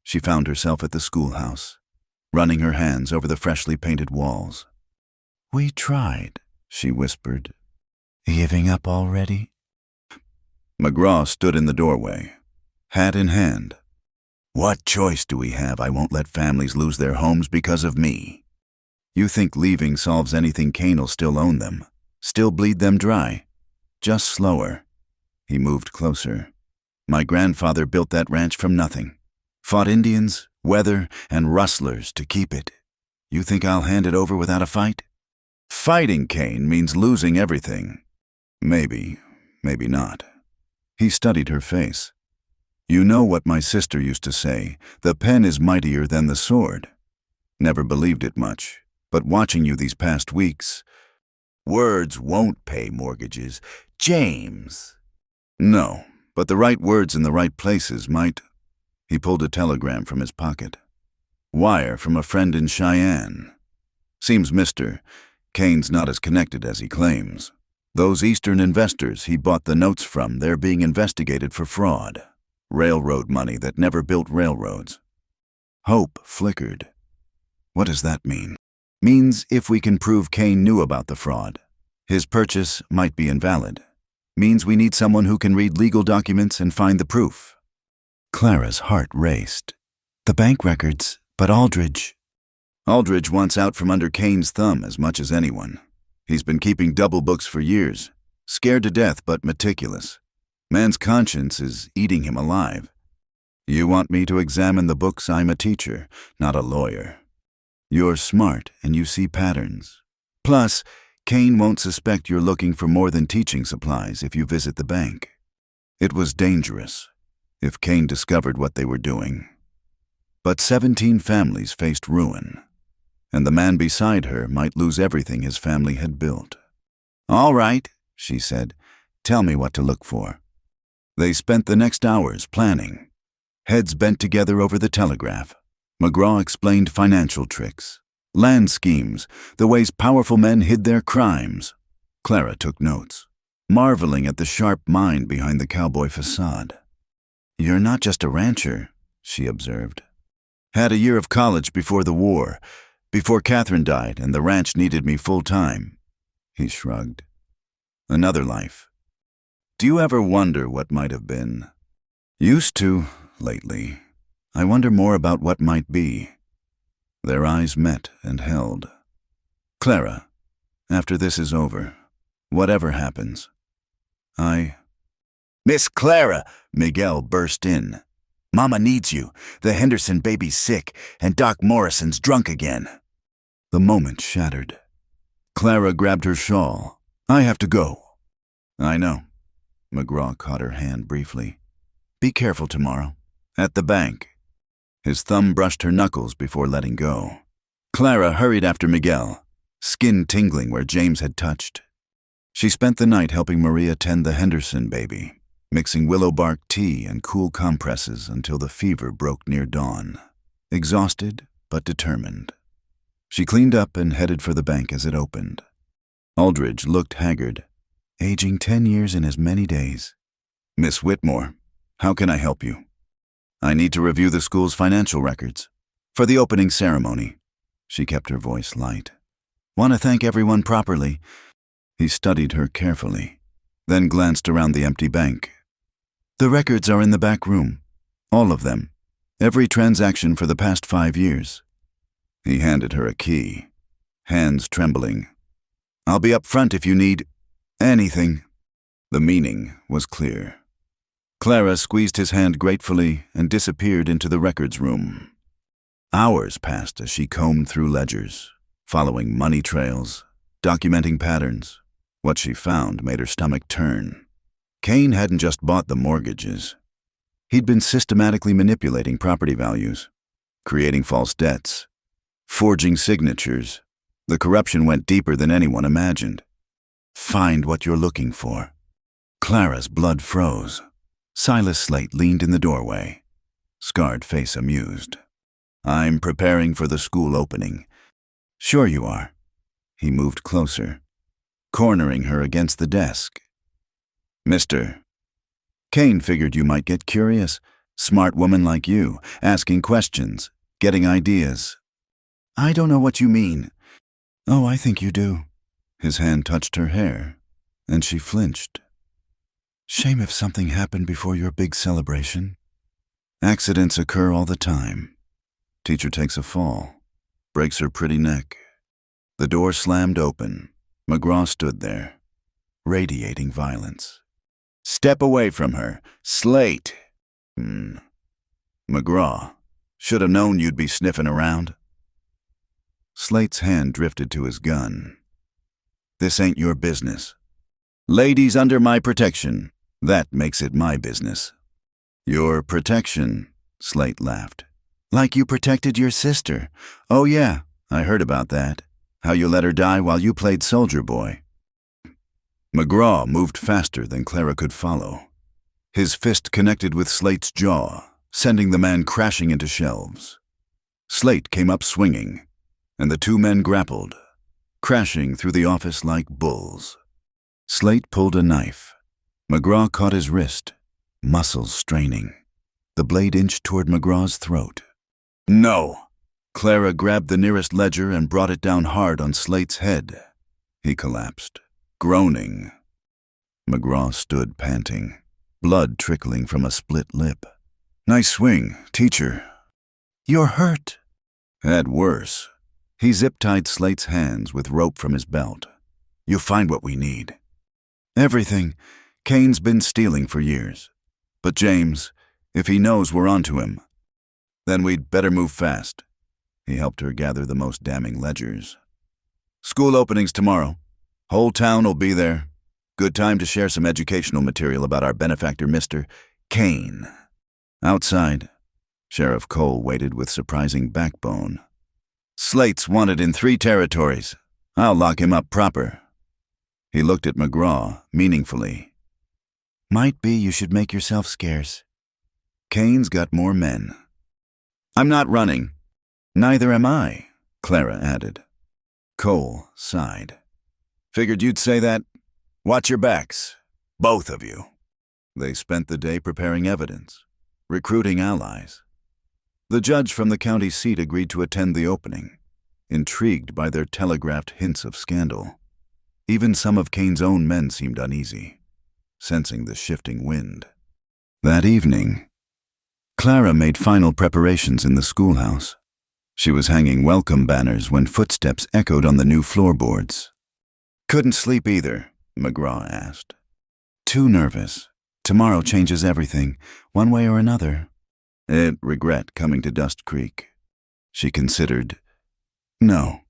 She found herself at the schoolhouse, running her hands over the freshly painted walls. "We tried," she whispered. "Giving up already?" McGraw stood in the doorway, hat in hand. "What choice do we have? I won't let families lose their homes because of me." "You think leaving solves anything? Kane'll still own them, still bleed them dry. Just slower." He moved closer. "My grandfather built that ranch from nothing. Fought Indians, weather, and rustlers to keep it. You think I'll hand it over without a fight?" "Fighting Kane means losing everything." "Maybe, maybe not." He studied her face. "You know what my sister used to say, the pen is mightier than the sword. Never believed it much, but watching you these past weeks, words won't pay mortgages. James." "No, but the right words in the right places might." He pulled a telegram from his pocket. "Wire from a friend in Cheyenne. Seems Mr. Kane's not as connected as he claims. Those Eastern investors he bought the notes from, they're being investigated for fraud. Railroad money that never built railroads." Hope flickered. "What does that mean?" "Means if we can prove Kane knew about the fraud, his purchase might be invalid. Means we need someone who can read legal documents and find the proof." Clara's heart raced. "The bank records, but Aldridge." "Aldridge wants out from under Kane's thumb as much as anyone. He's been keeping double books for years, scared to death but meticulous. Man's conscience is eating him alive. You want me to examine the books? I'm a teacher, not a lawyer. You're smart and you see patterns. Plus, Kane won't suspect you're looking for more than teaching supplies if you visit the bank." It was dangerous if Kane discovered what they were doing. But 17 families faced ruin, and the man beside her might lose everything his family had built. "All right," she said. "Tell me what to look for." They spent the next hours planning, heads bent together over the telegraph. McGraw explained financial tricks, land schemes, the ways powerful men hid their crimes. Clara took notes, marveling at the sharp mind behind the cowboy facade. "You're not just a rancher," she observed. "Had a year of college before the war, before Catherine died and the ranch needed me full-time." He shrugged. "Another life. Do you ever wonder what might have been? Used to, lately. I wonder more about what might be. Their eyes met and held. Clara, after this is over, whatever happens, Miss Clara, Miguel burst in. Mama needs you. The Henderson baby's sick, and Doc Morrison's drunk again. The moment shattered. Clara grabbed her shawl. I have to go. I know. McGraw caught her hand briefly. Be careful tomorrow. At the bank. His thumb brushed her knuckles before letting go. Clara hurried after Miguel, skin tingling where James had touched. She spent the night helping Maria tend the Henderson baby, mixing willow bark tea and cool compresses until the fever broke near dawn. Exhausted, but determined. She cleaned up and headed for the bank as it opened. Aldridge looked haggard, aging 10 years in as many days. Miss Whitmore, how can I help you? I need to review the school's financial records. For the opening ceremony. She kept her voice light. Want to thank everyone properly. He studied her carefully, then glanced around the empty bank. The records are in the back room. All of them. Every transaction for the past 5 years. He handed her a key, hands trembling. I'll be up front if you need anything. The meaning was clear. Clara squeezed his hand gratefully and disappeared into the records room. Hours passed as she combed through ledgers, following money trails, documenting patterns. What she found made her stomach turn. Kane hadn't just bought the mortgages. He'd been systematically manipulating property values, creating false debts, forging signatures. The corruption went deeper than anyone imagined. Find what you're looking for. Clara's blood froze. Silas Slate leaned in the doorway, scarred face amused. I'm preparing for the school opening. Sure you are. He moved closer, cornering her against the desk. Mister, Kane figured you might get curious. Smart woman like you, asking questions, getting ideas. I don't know what you mean. Oh, I think you do. His hand touched her hair, and she flinched. Shame if something happened before your big celebration. Accidents occur all the time. Teacher takes a fall, breaks her pretty neck. The door slammed open. McGraw stood there, radiating violence. Step away from her. Slate. McGraw, should have known you'd be sniffing around. Slate's hand drifted to his gun. This ain't your business. Ladies under my protection. That makes it my business. Your protection, Slate laughed. Like you protected your sister. Oh yeah, I heard about that. How you let her die while you played soldier boy. McGraw moved faster than Clara could follow. His fist connected with Slate's jaw, sending the man crashing into shelves. Slate came up swinging, and the two men grappled, crashing through the office like bulls. Slate pulled a knife. McGraw caught his wrist, muscles straining. The blade inched toward McGraw's throat. No! Clara grabbed the nearest ledger and brought it down hard on Slate's head. He collapsed, groaning. McGraw stood panting, blood trickling from a split lip. Nice swing, teacher. You're hurt. Had worse. He zip-tied Slate's hands with rope from his belt. You find what we need. Everything. Kane's been stealing for years. But James, if he knows we're onto him, then we'd better move fast. He helped her gather the most damning ledgers. School opening's tomorrow. Whole town will be there. Good time to share some educational material about our benefactor, Mr. Kane. Outside, Sheriff Cole waited with surprising backbone. Slate's wanted in 3 territories. I'll lock him up proper. He looked at McGraw meaningfully. Might be you should make yourself scarce. Kane's got more men. I'm not running. Neither am I, Clara added. Cole sighed. Figured you'd say that. Watch your backs, both of you. They spent the day preparing evidence, recruiting allies. The judge from the county seat agreed to attend the opening, intrigued by their telegraphed hints of scandal. Even some of Kane's own men seemed uneasy, sensing the shifting wind. That evening, Clara made final preparations in the schoolhouse. She was hanging welcome banners when footsteps echoed on the new floorboards. "Couldn't sleep either?" McGraw asked. "Too nervous. Tomorrow changes everything, one way or another." "I'd regret coming to Dust Creek." She considered. "No.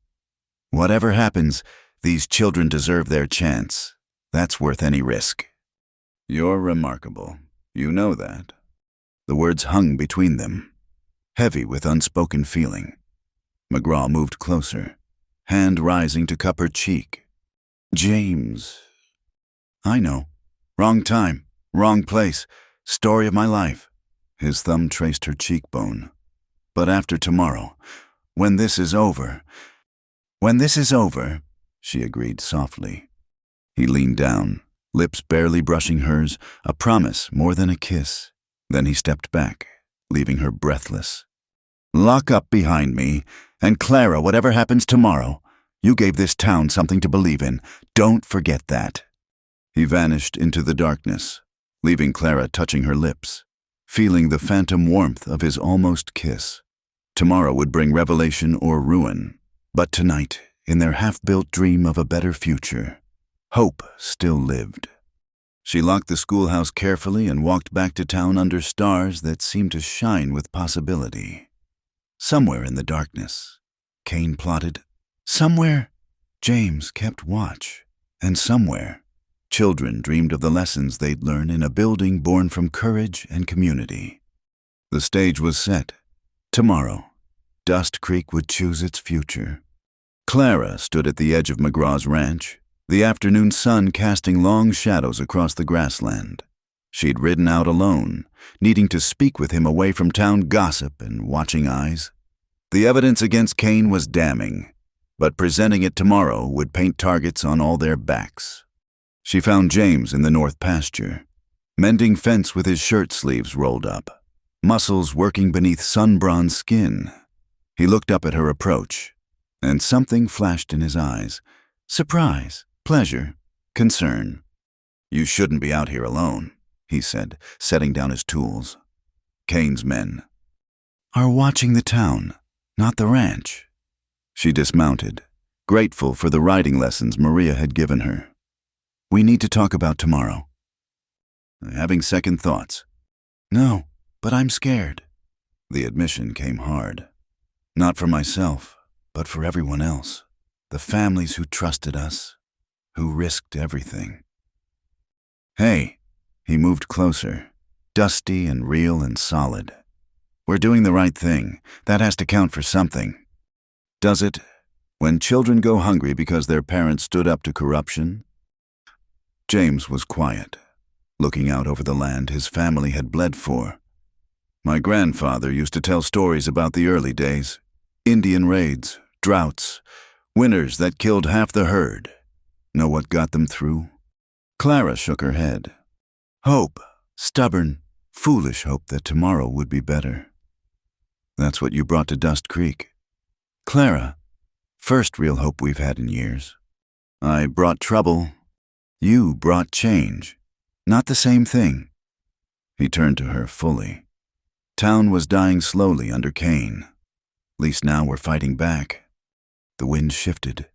Whatever happens, these children deserve their chance. That's worth any risk." "You're remarkable. You know that." The words hung between them, heavy with unspoken feeling. McGraw moved closer, hand rising to cup her cheek. "James." "I know. Wrong time, wrong place. Story of my life." His thumb traced her cheekbone. "But after tomorrow, when this is over—" "When this is over," she agreed softly. He leaned down, lips barely brushing hers, a promise more than a kiss. Then he stepped back, leaving her breathless. "Lock up behind me, and Clara, whatever happens tomorrow, you gave this town something to believe in. Don't forget that." He vanished into the darkness, leaving Clara touching her lips, feeling the phantom warmth of his almost kiss. Tomorrow would bring revelation or ruin, but tonight, in their half-built dream of a better future, hope still lived. She locked the schoolhouse carefully and walked back to town under stars that seemed to shine with possibility. Somewhere in the darkness, Kane plotted. Somewhere, James kept watch. And somewhere, children dreamed of the lessons they'd learn in a building born from courage and community. The stage was set. Tomorrow, Dust Creek would choose its future. Clara stood at the edge of McGraw's ranch, the afternoon sun casting long shadows across the grassland. She'd ridden out alone, needing to speak with him away from town gossip and watching eyes. The evidence against Kane was damning, but presenting it tomorrow would paint targets on all their backs. She found James in the north pasture, mending fence with his shirt sleeves rolled up, muscles working beneath sun-bronzed skin. He looked up at her approach, and something flashed in his eyes. Surprise, pleasure, concern. "You shouldn't be out here alone," he said, setting down his tools. "Kane's men are watching the town, not the ranch." She dismounted, grateful for the riding lessons Maria had given her. "We need to talk about tomorrow." "Having second thoughts?" "No, but I'm scared." The admission came hard. "Not for myself, but for everyone else. The families who trusted us, who risked everything." "Hey," he moved closer, dusty and real and solid. "We're doing the right thing. That has to count for something." "Does it, when children go hungry because their parents stood up to corruption?" James was quiet, looking out over the land his family had bled for. "My grandfather used to tell stories about the early days. Indian raids, droughts, winters that killed half the herd. Know what got them through?" Clara shook her head. "Hope, stubborn, foolish hope that tomorrow would be better." "That's what you brought to Dust Creek." "Clara, first real hope we've had in years." "I brought trouble. You brought change. Not the same thing." He turned to her fully. Town was dying slowly under Kane. At least now we're fighting back. The wind shifted,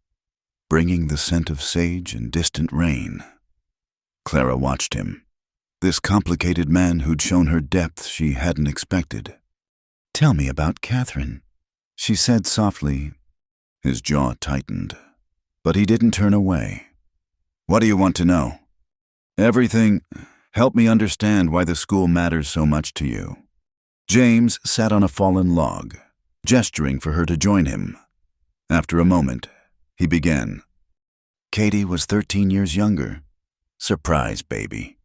bringing the scent of sage and distant rain. Clara watched him, this complicated man who'd shown her depth she hadn't expected. "Tell me about Catherine," she said softly. His jaw tightened, but he didn't turn away. "What do you want to know?" "Everything. Help me understand why the school matters so much to you." James sat on a fallen log, gesturing for her to join him. After a moment, he began. "Katie was 13 years younger. Surprise baby.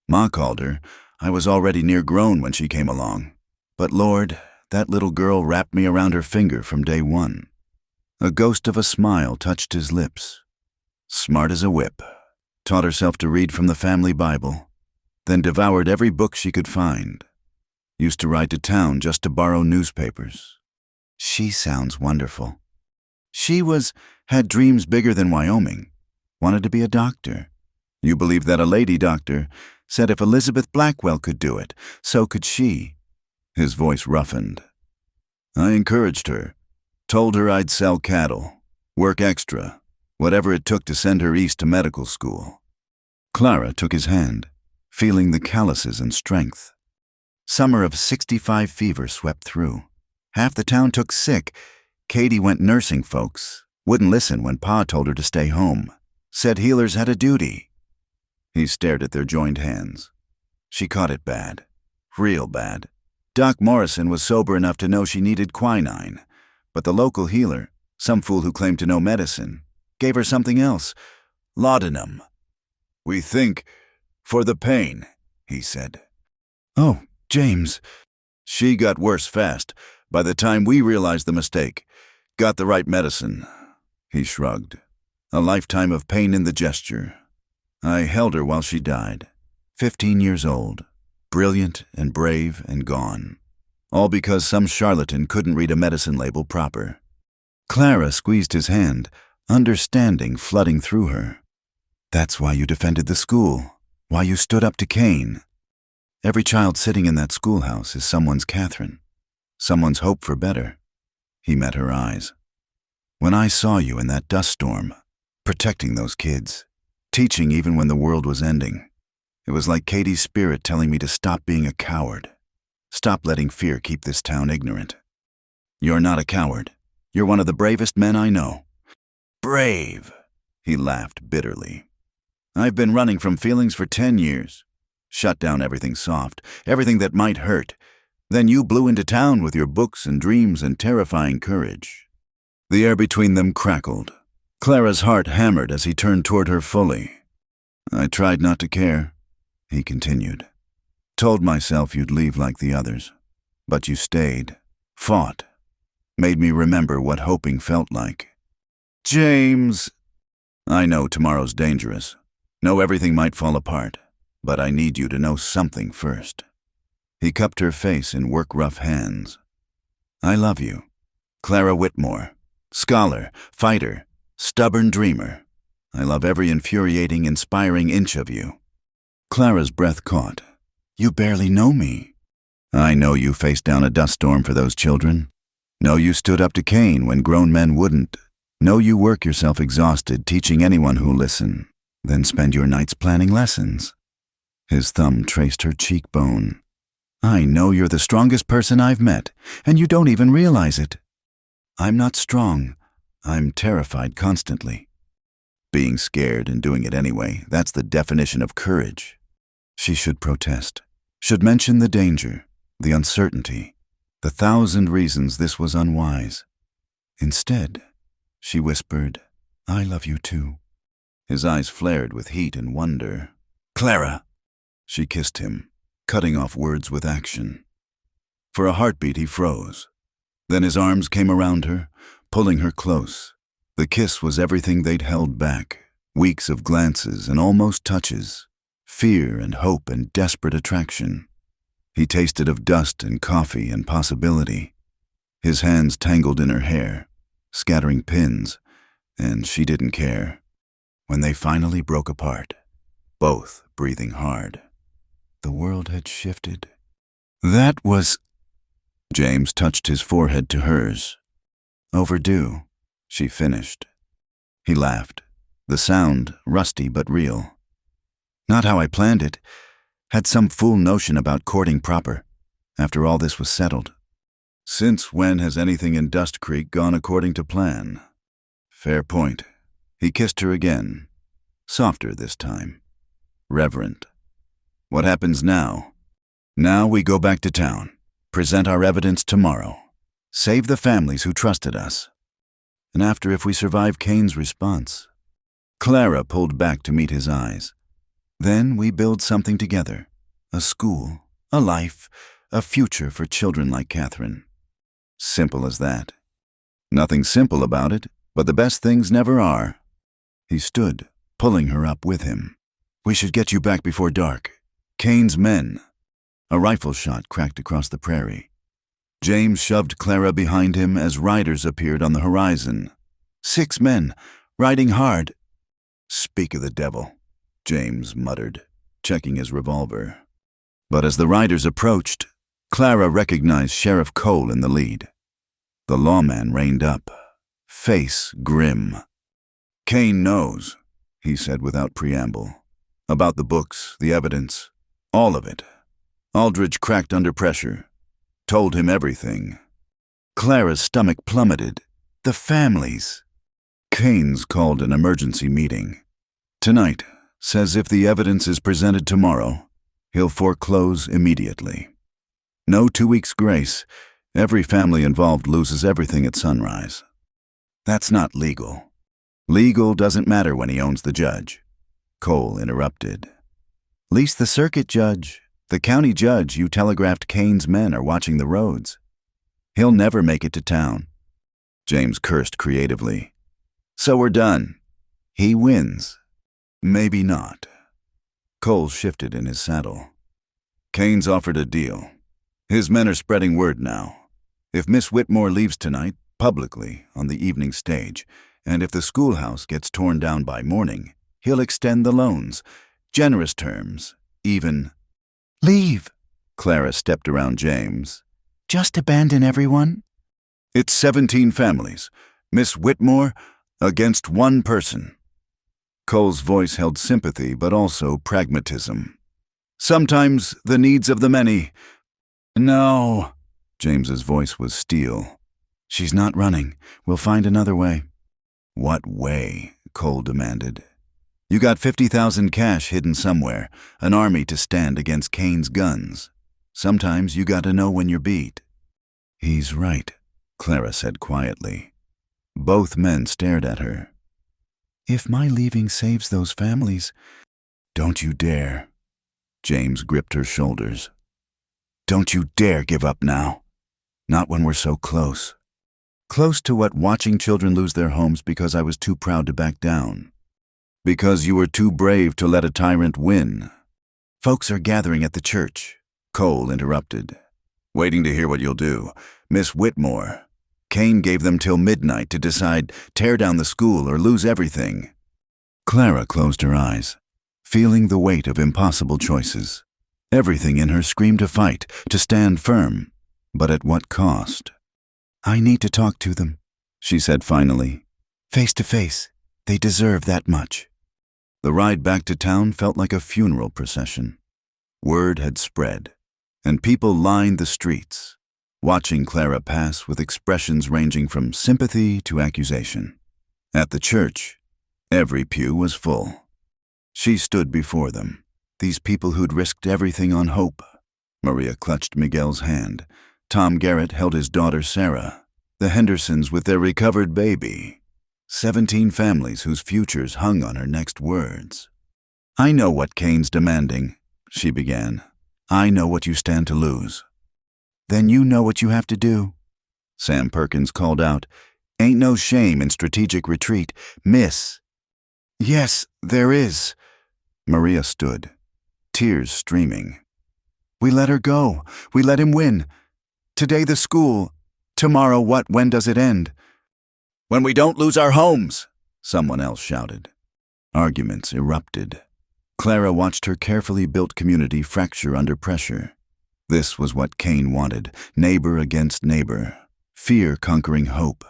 Ma called her. I was already near grown when she came along. But Lord, that little girl wrapped me around her finger from day one." A ghost of a smile touched his lips. "Smart as a whip. Taught herself to read from the family Bible, then devoured every book she could find. Used to ride to town just to borrow newspapers." "She sounds wonderful." "She had dreams bigger than Wyoming. Wanted to be a doctor. You believe that a lady doctor said if Elizabeth Blackwell could do it, so could she. His voice roughened. I encouraged her, told her I'd sell cattle, work extra, whatever it took to send her east to medical school. Clara took his hand, feeling the calluses and strength. Summer of 65 fever swept through. Half the town took sick. Katie went nursing folks, wouldn't listen when Pa told her to stay home, said healers had a duty. He stared at their joined hands. She caught it bad, real bad. Doc Morrison was sober enough to know she needed quinine, but the local healer, some fool who claimed to know medicine, gave her something else, laudanum. We think for the pain, he said. Oh, James. She got worse fast. By the time we realized the mistake, got the right medicine. He shrugged. A lifetime of pain in the gesture. I held her while she died. 15 years old. Brilliant and brave and gone. All because some charlatan couldn't read a medicine label proper. Clara squeezed his hand, understanding flooding through her. That's why you defended the school. Why you stood up to Cain. Every child sitting in that schoolhouse is someone's Catherine. Someone's hope for better. He met her eyes. When I saw you in that dust storm, protecting those kids, teaching even when the world was ending, it was like Katie's spirit telling me to stop being a coward. Stop letting fear keep this town ignorant. You're not a coward. You're one of the bravest men I know. Brave, he laughed bitterly. I've been running from feelings for 10 years. Shut down everything soft, everything that might hurt. Then you blew into town with your books and dreams and terrifying courage. The air between them crackled. Clara's heart hammered as he turned toward her fully. I tried not to care, he continued. Told myself you'd leave like the others. But you stayed, fought, made me remember what hoping felt like. James! I know tomorrow's dangerous. Know everything might fall apart, but I need you to know something first. He cupped her face in work-rough hands. I love you. Clara Whitmore. Scholar, fighter, stubborn dreamer. I love every infuriating, inspiring inch of you. Clara's breath caught. You barely know me. I know you faced down a dust storm for those children. Know you stood up to Cain when grown men wouldn't. Know you work yourself exhausted teaching anyone who'll listen, then spend your nights planning lessons. His thumb traced her cheekbone. I know you're the strongest person I've met, and you don't even realize it. I'm not strong. I'm terrified constantly. Being scared and doing it anyway, that's the definition of courage. She should protest, should mention the danger, the uncertainty, the 1,000 reasons this was unwise. Instead, she whispered, I love you too. His eyes flared with heat and wonder. Clara! She kissed him, cutting off words with action. For a heartbeat he froze. Then his arms came around her, pulling her close. The kiss was everything they'd held back, weeks of glances and almost touches, fear and hope and desperate attraction. He tasted of dust and coffee and possibility. His hands tangled in her hair, scattering pins, and she didn't care. When they finally broke apart, both breathing hard, the world had shifted. That was... James touched his forehead to hers. Overdue, she finished. He laughed, the sound rusty but real. Not how I planned it. Had some fool notion about courting proper, after all this was settled. Since when has anything in Dust Creek gone according to plan? Fair point. He kissed her again, softer this time, reverent. What happens now? Now we go back to town, present our evidence tomorrow, save the families who trusted us. And after, if we survive Cain's response. Clara pulled back to meet his eyes. Then we build something together, a school, a life, a future for children like Catherine. Simple as that. Nothing simple about it, but the best things never are. He stood, pulling her up with him. We should get you back before dark. Cain's men. A rifle shot cracked across the prairie. James shoved Clara behind him as riders appeared on the horizon. 6 men, riding hard. Speak of the devil, James muttered, checking his revolver. But as the riders approached, Clara recognized Sheriff Cole in the lead. The lawman reined up, face grim. "Kane knows," he said without preamble. "About the books, the evidence, all of it." Aldridge cracked under pressure. Told him everything. Clara's stomach plummeted. The families. Kane's called an emergency meeting. Tonight, says if the evidence is presented tomorrow, he'll foreclose immediately. No 2 weeks' grace. Every family involved loses everything at sunrise. That's not legal. Legal doesn't matter when he owns the judge. Cole interrupted. Least the circuit judge, the county judge you telegraphed Kane's men are watching the roads. He'll never make it to town. James cursed creatively. So we're done. He wins. Maybe not. Cole shifted in his saddle. Kane's offered a deal. His men are spreading word now. If Miss Whitmore leaves tonight, publicly, on the evening stage, and if the schoolhouse gets torn down by morning, he'll extend the loans. Generous terms, even. Leave. Clara stepped around James. Just abandon everyone? It's 17 families. Miss Whitmore against one person. Cole's voice held sympathy but also pragmatism. Sometimes the needs of the many. No. James's voice was steel. She's not running. We'll find another way. What way? Cole demanded. You got 50,000 cash hidden somewhere, an army to stand against Kane's guns. Sometimes you gotta know when you're beat. He's right, Clara said quietly. Both men stared at her. If my leaving saves those families... Don't you dare. James gripped her shoulders. Don't you dare give up now. Not when we're so close. Close to what? Watching children lose their homes because I was too proud to back down. Because you were too brave to let a tyrant win. Folks are gathering at the church, Cole interrupted. Waiting to hear what you'll do. Miss Whitmore. Kane gave them till midnight to decide tear down the school or lose everything. Clara closed her eyes, feeling the weight of impossible choices. Everything in her screamed to fight, to stand firm. But at what cost? I need to talk to them, she said finally. Face to face. They deserve that much. The ride back to town felt like a funeral procession. Word had spread, and people lined the streets, watching Clara pass with expressions ranging from sympathy to accusation. At the church, every pew was full. She stood before them, these people who'd risked everything on hope. Maria clutched Miguel's hand. Tom Garrett held his daughter Sarah. The Hendersons with their recovered baby. 17 families whose futures hung on her next words. I know what Kane's demanding, she began. I know what you stand to lose. Then you know what you have to do, Sam Perkins called out. Ain't no shame in strategic retreat, miss. Yes, there is. Maria stood, tears streaming. We let her go. We let him win. Today the school. Tomorrow what? When does it end? When we don't lose our homes, someone else shouted. Arguments erupted. Clara watched her carefully built community fracture under pressure. This was what Kane wanted, neighbor against neighbor, fear conquering hope.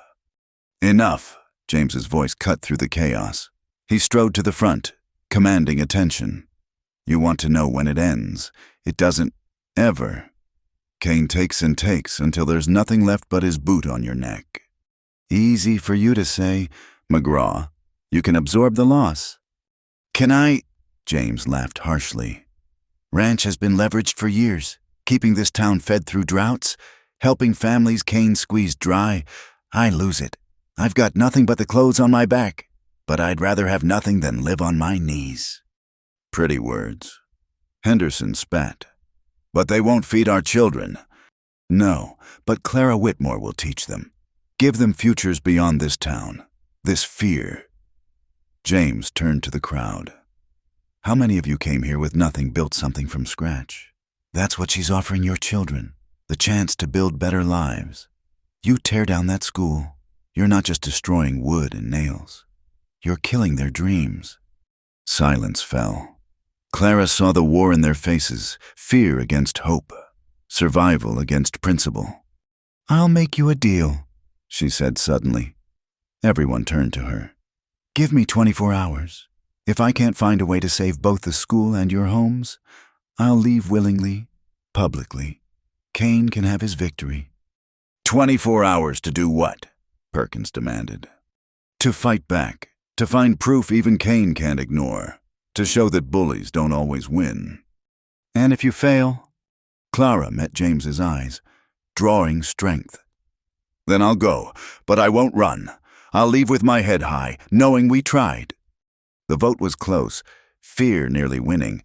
Enough, James's voice cut through the chaos. He strode to the front, commanding attention. You want to know when it ends. It doesn't ever. Kane takes and takes until there's nothing left but his boot on your neck. Easy for you to say, McGraw. You can absorb the loss. Can I? James laughed harshly. Ranch has been leveraged for years, keeping this town fed through droughts, helping families Kane squeezed dry. I lose it. I've got nothing but the clothes on my back, but I'd rather have nothing than live on my knees. Pretty words. Henderson spat. But they won't feed our children. No, but Clara Whitmore will teach them. Give them futures beyond this town, this fear. James turned to the crowd. How many of you came here with nothing, built something from scratch? That's what she's offering your children, the chance to build better lives. You tear down that school, you're not just destroying wood and nails. You're killing their dreams. Silence fell. Clara saw the war in their faces, fear against hope. survival against principle. "I'll make you a deal," she said suddenly. Everyone turned to her. "Give me 24 hours. If I can't find a way to save both the school and your homes, I'll leave willingly, publicly. Cain can have his victory." 24 hours to do what? Perkins demanded. To fight back, to find proof even Cain can't ignore, to show that bullies don't always win. "And if you fail?" Clara met James's eyes, drawing strength. "Then I'll go, but I won't run. I'll leave with my head high, knowing we tried." The vote was close, fear nearly winning,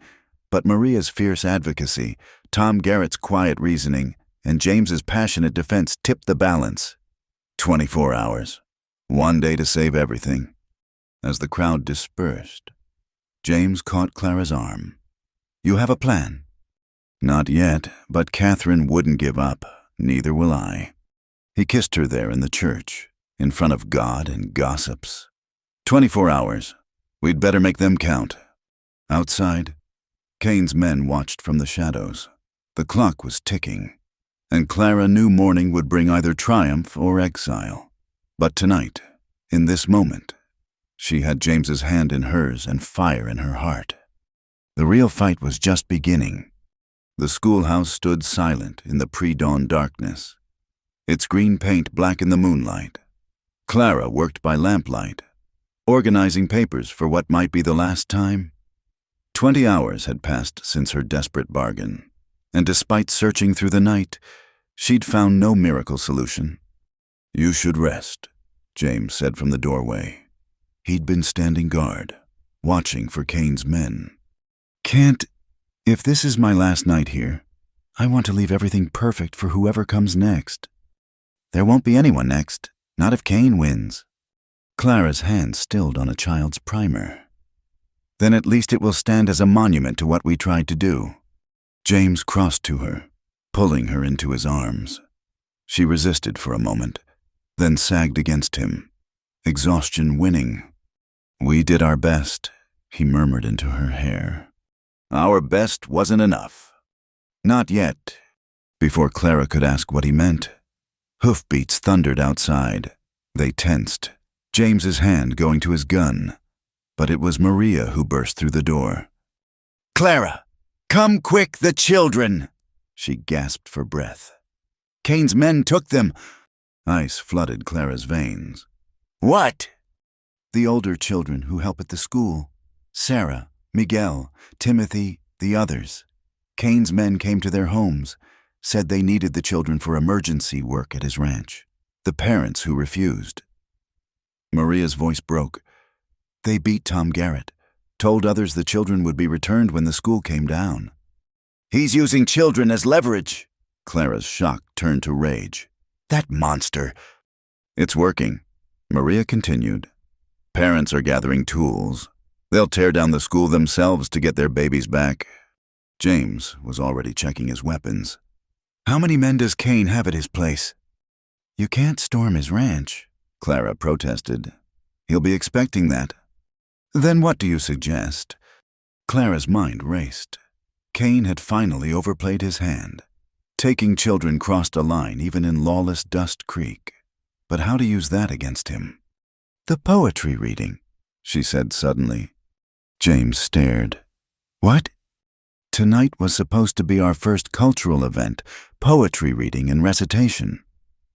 but Maria's fierce advocacy, Tom Garrett's quiet reasoning, and James's passionate defense tipped the balance. 24 hours. One day to save everything. As the crowd dispersed, James caught Clara's arm. "You have a plan?" "Not yet, but Catherine wouldn't give up. Neither will I." He kissed her there in the church, in front of God and gossips. 24 hours. We'd better make them count. Outside, Cain's men watched from the shadows. The clock was ticking, and Clara knew morning would bring either triumph or exile. But tonight, in this moment, she had James's hand in hers and fire in her heart. The real fight was just beginning. The schoolhouse stood silent in the pre-dawn darkness, its green paint black in the moonlight. Clara worked by lamplight, organizing papers for what might be the last time. 20 hours had passed since her desperate bargain, and despite searching through the night, she'd found no miracle solution. "You should rest," James said from the doorway. He'd been standing guard, watching for Cain's men. If this is my last night here, I want to leave everything perfect for whoever comes next." "There won't be anyone next, not if Cain wins." Clara's hand stilled on a child's primer. "Then at least it will stand as a monument to what we tried to do." James crossed to her, pulling her into his arms. She resisted for a moment, then sagged against him, exhaustion winning. "We did our best," he murmured into her hair. "Our best wasn't enough." "Not yet." Before Clara could ask what he meant, hoofbeats thundered outside. They tensed, James's hand going to his gun. But it was Maria who burst through the door. "Clara, come quick, the children!" She gasped for breath. "Cain's men took them." Ice flooded Clara's veins. "What?" "The older children who help at the school. Sarah, Miguel, Timothy, the others. Cain's men came to their homes, said they needed the children for emergency work at his ranch. The parents who refused." Maria's voice broke. "They beat Tom Garrett, told others the children would be returned when the school came down." "He's using children as leverage." Clara's shock turned to rage. "That monster." "It's working," Maria continued. "Parents are gathering tools. They'll tear down the school themselves to get their babies back." James was already checking his weapons. "How many men does Cain have at his place?" "You can't storm his ranch," Clara protested. "He'll be expecting that." "Then what do you suggest?" Clara's mind raced. Cain had finally overplayed his hand. Taking children crossed a line even in lawless Dust Creek. But how to use that against him? "The poetry reading," she said suddenly. James stared. "What?" "Tonight was supposed to be our first cultural event, poetry reading and recitation."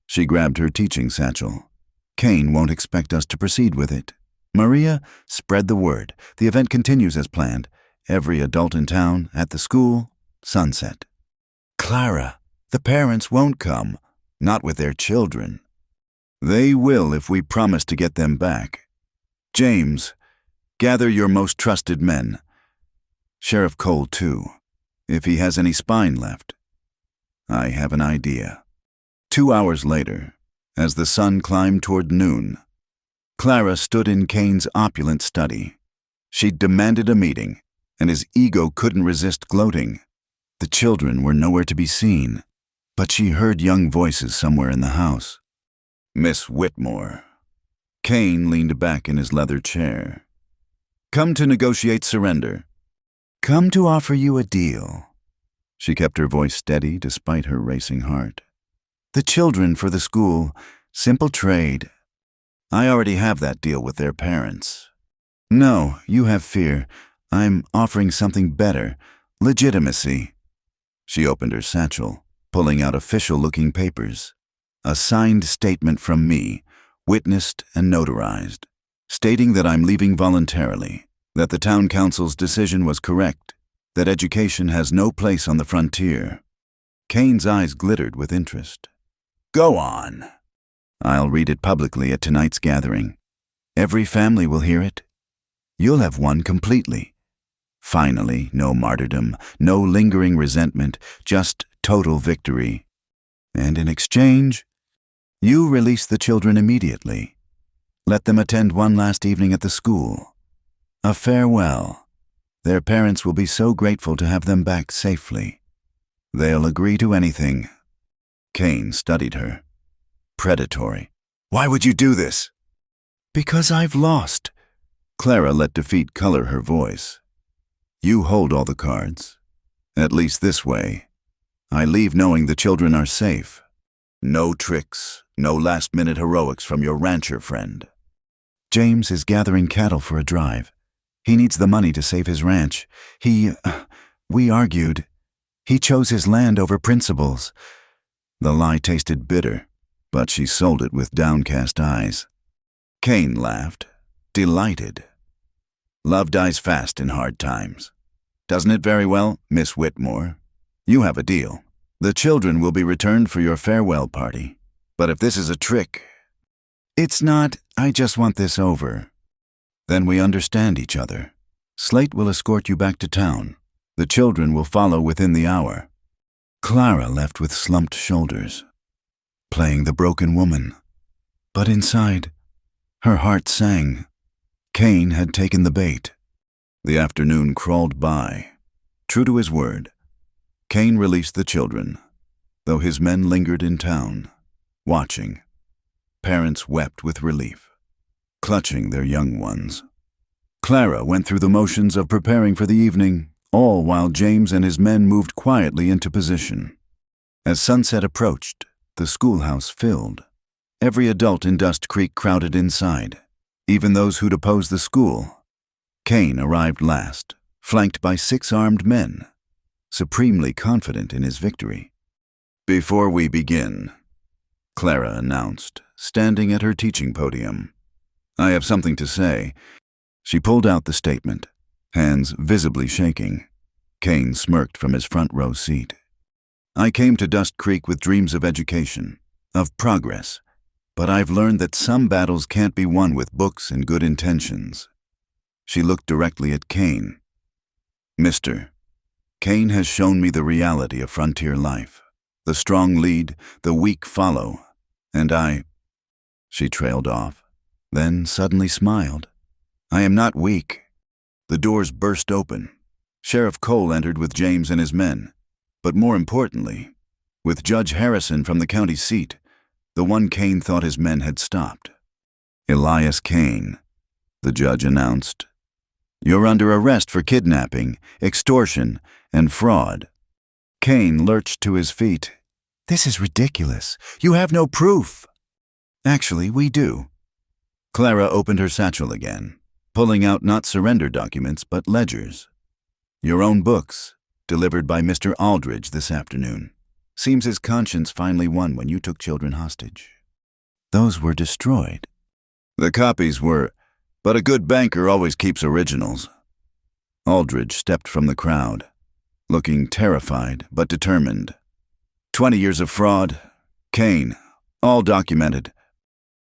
She grabbed her teaching satchel. "Cain won't expect us to proceed with it. Maria, spread the word. The event continues as planned. Every adult in town, at the school, sunset." "Clara, the parents won't come, not with their children." "They will if we promise to get them back. James, gather your most trusted men. Sheriff Cole, too, if he has any spine left. I have an idea." 2 hours later, as the sun climbed toward noon, Clara stood in Cain's opulent study. She'd demanded a meeting, and his ego couldn't resist gloating. The children were nowhere to be seen, but she heard young voices somewhere in the house. "Miss Whitmore." Cain leaned back in his leather chair. "Come to negotiate surrender." "Come to offer you a deal." She kept her voice steady despite her racing heart. The children for the school. Simple trade. I already have that deal with their parents. No, you have fear. I'm offering something better. Legitimacy. She opened her satchel, pulling out official-looking papers. A signed statement from me, witnessed and notarized, stating that I'm leaving voluntarily, that the town council's decision was correct, that education has no place on the frontier. Kane's eyes glittered with interest. Go on. I'll read it publicly at tonight's gathering. Every family will hear it. You'll have won completely. Finally, no martyrdom, no lingering resentment, just total victory. And in exchange, you release the children immediately. Let them attend one last evening at the school. A farewell. Their parents will be so grateful to have them back safely. They'll agree to anything. Kane studied her. Predatory. Why would you do this? Because I've lost. Clara let defeat color her voice. You hold all the cards. At least this way. I leave knowing the children are safe. No tricks, no last-minute heroics from your rancher friend. James is gathering cattle for a drive. He needs the money to save his ranch. We argued. He chose his land over principles. The lie tasted bitter, but she sold it with downcast eyes. Kane laughed, delighted. Love dies fast in hard times. Doesn't it very well, Miss Whitmore? You have a deal. The children will be returned for your farewell party. But if this is a trick... It's not. I just want this over. Then we understand each other. Slate will escort you back to town. The children will follow within the hour. Clara left with slumped shoulders, playing the broken woman. But inside, her heart sang. Kane had taken the bait. The afternoon crawled by. True to his word, Kane released the children, though his men lingered in town, watching. Parents wept with relief, clutching their young ones. Clara went through the motions of preparing for the evening, all while James and his men moved quietly into position. As sunset approached, the schoolhouse filled. Every adult in Dust Creek crowded inside, even those who'd opposed the school. Kane arrived last, flanked by 6 armed men, supremely confident in his victory. Before we begin, Clara announced, standing at her teaching podium, I have something to say. She pulled out the statement, hands visibly shaking. Kane smirked from his front row seat. I came to Dust Creek with dreams of education, of progress, but I've learned that some battles can't be won with books and good intentions. She looked directly at Kane. Mister, Kane has shown me the reality of frontier life. The strong lead, the weak follow, and She trailed off, then suddenly smiled. I am not weak. The doors burst open. Sheriff Cole entered with James and his men, but more importantly, with Judge Harrison from the county seat, the one Kane thought his men had stopped. Elias Kane, the judge announced. You're under arrest for kidnapping, extortion, and fraud. Kane lurched to his feet. This is ridiculous. You have no proof. Actually, we do. Clara opened her satchel again, pulling out not surrender documents, but ledgers. Your own books, delivered by Mr. Aldridge this afternoon. Seems his conscience finally won when you took children hostage. Those were destroyed. The copies were, but a good banker always keeps originals. Aldridge stepped from the crowd, looking terrified but determined. 20 years of fraud. Kane, all documented.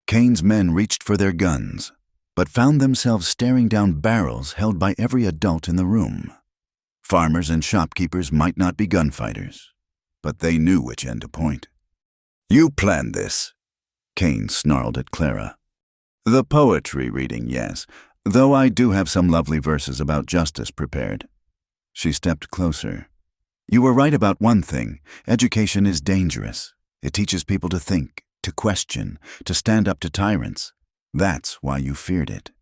Kane's men reached for their guns, but found themselves staring down barrels held by every adult in the room. Farmers and shopkeepers might not be gunfighters, but they knew which end to point. You planned this, Kane snarled at Clara. The poetry reading, yes, though I do have some lovely verses about justice prepared. She stepped closer. You were right about one thing. Education is dangerous. It teaches people to think, to question, to stand up to tyrants. That's why you feared it.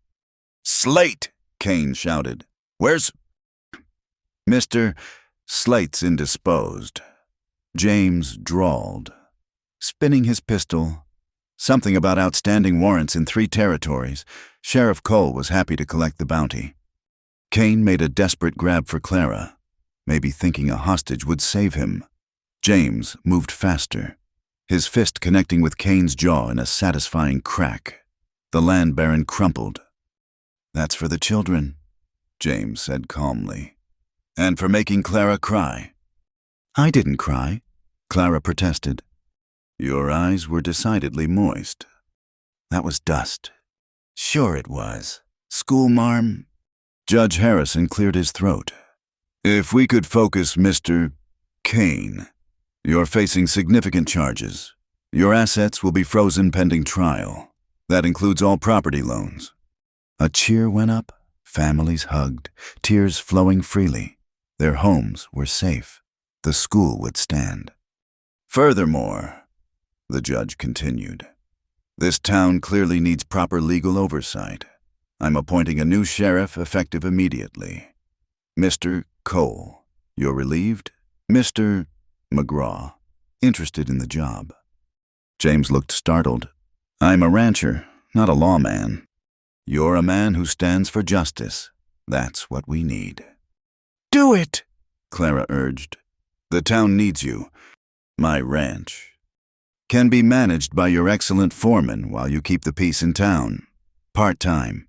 Slate, Kane shouted. Where's... Mister, Slates indisposed. James drawled, spinning his pistol. Something about outstanding warrants in 3 territories. Sheriff Cole was happy to collect the bounty. Kane made a desperate grab for Clara, maybe thinking a hostage would save him. James moved faster, his fist connecting with Kane's jaw in a satisfying crack. The land baron crumpled. "That's for the children," James said calmly. "And for making Clara cry." "I didn't cry," Clara protested. "Your eyes were decidedly moist." "That was dust." "Sure it was. Schoolmarm." Judge Harrison cleared his throat. "If we could focus, Mr. Kane. You're facing significant charges. Your assets will be frozen pending trial. That includes all property loans." A cheer went up, families hugged, tears flowing freely. Their homes were safe. The school would stand. "Furthermore," the judge continued, "this town clearly needs proper legal oversight. I'm appointing a new sheriff effective immediately. Mr. Cole, you're relieved? Mr. McGraw, interested in the job." James looked startled. "I'm a rancher, not a lawman." "You're a man who stands for justice. That's what we need." "Do it," Clara urged. "The town needs you. My ranch can be managed by your excellent foreman while you keep the peace in town. Part-time,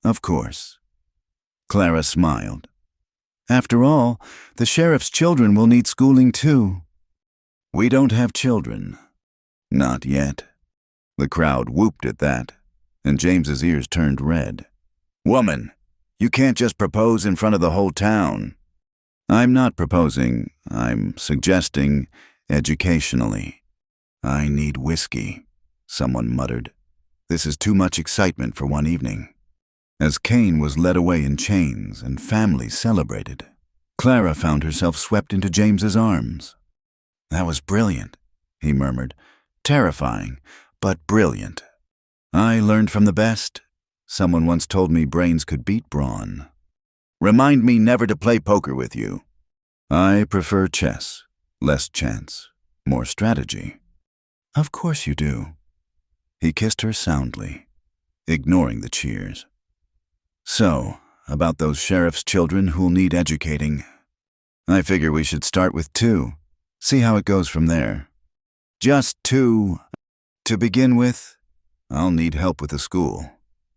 of course." Clara smiled. "After all, the sheriff's children will need schooling too." "We don't have children. Not yet." The crowd whooped at that, and James's ears turned red. "Woman, you can't just propose in front of the whole town." "I'm not proposing, I'm suggesting educationally." "I need whiskey," someone muttered. "This is too much excitement for one evening." As Kane was led away in chains and families celebrated, Clara found herself swept into James's arms. "That was brilliant," he murmured. "Terrifying, but brilliant. I learned from the best. Someone once told me brains could beat brawn." "Remind me never to play poker with you." "I prefer chess. Less chance, more strategy." "Of course you do." He kissed her soundly, ignoring the cheers. "So, about those sheriff's children who'll need educating. I figure we should start with 2, see how it goes from there." "Just 2 to begin with?" "I'll need help with the school.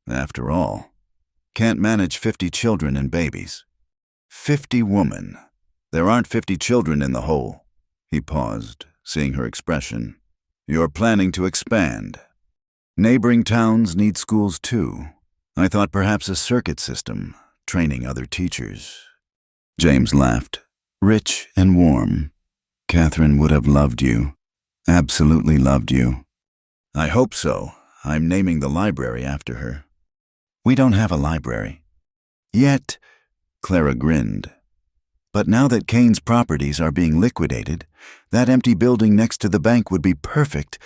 After all, can't manage 50 children and babies. 50 women. There aren't 50 children in the whole." He paused, seeing her expression. "You're planning to expand. Neighboring towns need schools too. I thought perhaps a circuit system, training other teachers." James laughed, rich and warm. "Catherine would have loved you. Absolutely loved you." "I hope so. I'm naming the library after her." "We don't have a library." "Yet," Clara grinned. "But now that Kane's properties are being liquidated, that empty building next to the bank would be perfect."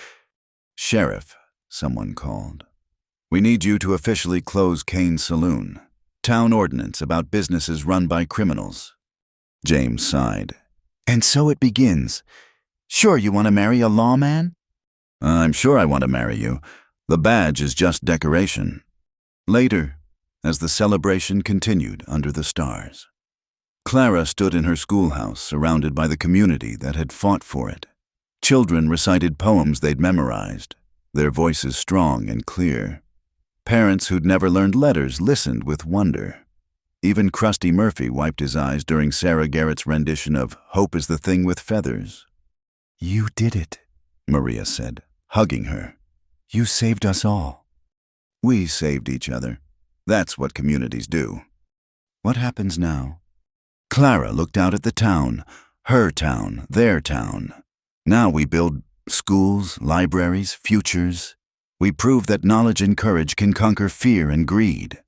"Sheriff," someone called. "We need you to officially close Kane's saloon. Town ordinance about businesses run by criminals." James sighed. "And so it begins. Sure you want to marry a lawman?" "I'm sure I want to marry you. The badge is just decoration." Later, as the celebration continued under the stars, Clara stood in her schoolhouse surrounded by the community that had fought for it. Children recited poems they'd memorized, their voices strong and clear. Parents who'd never learned letters listened with wonder. Even Krusty Murphy wiped his eyes during Sarah Garrett's rendition of "Hope is the Thing with Feathers." "You did it," Maria said, hugging her. "You saved us all." "We saved each other. That's what communities do." "What happens now?" Clara looked out at the town, her town, their town. "Now we build schools, libraries, futures. We prove that knowledge and courage can conquer fear and greed."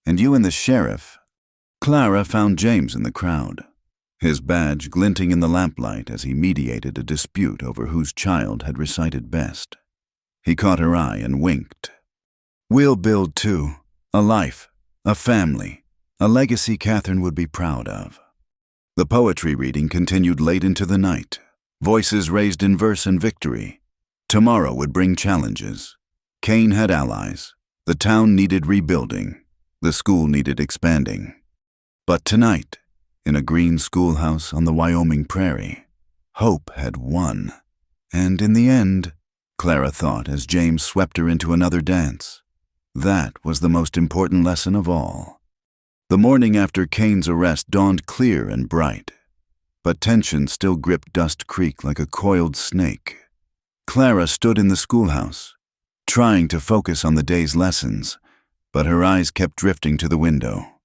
"And you and the sheriff." Clara found James in the crowd, his badge glinting in the lamplight as he mediated a dispute over whose child had recited best. He caught her eye and winked. "We'll build too. A life, a family, a legacy Catherine would be proud of." The poetry reading continued late into the night. Voices raised in verse and victory. Tomorrow would bring challenges. Kane had allies. The town needed rebuilding. The school needed expanding. But tonight, in a green schoolhouse on the Wyoming prairie, hope had won. And in the end, Clara thought as James swept her into another dance, that was the most important lesson of all. The morning after Kane's arrest dawned clear and bright, but tension still gripped Dust Creek like a coiled snake. Clara stood in the schoolhouse, trying to focus on the day's lessons, but her eyes kept drifting to the window.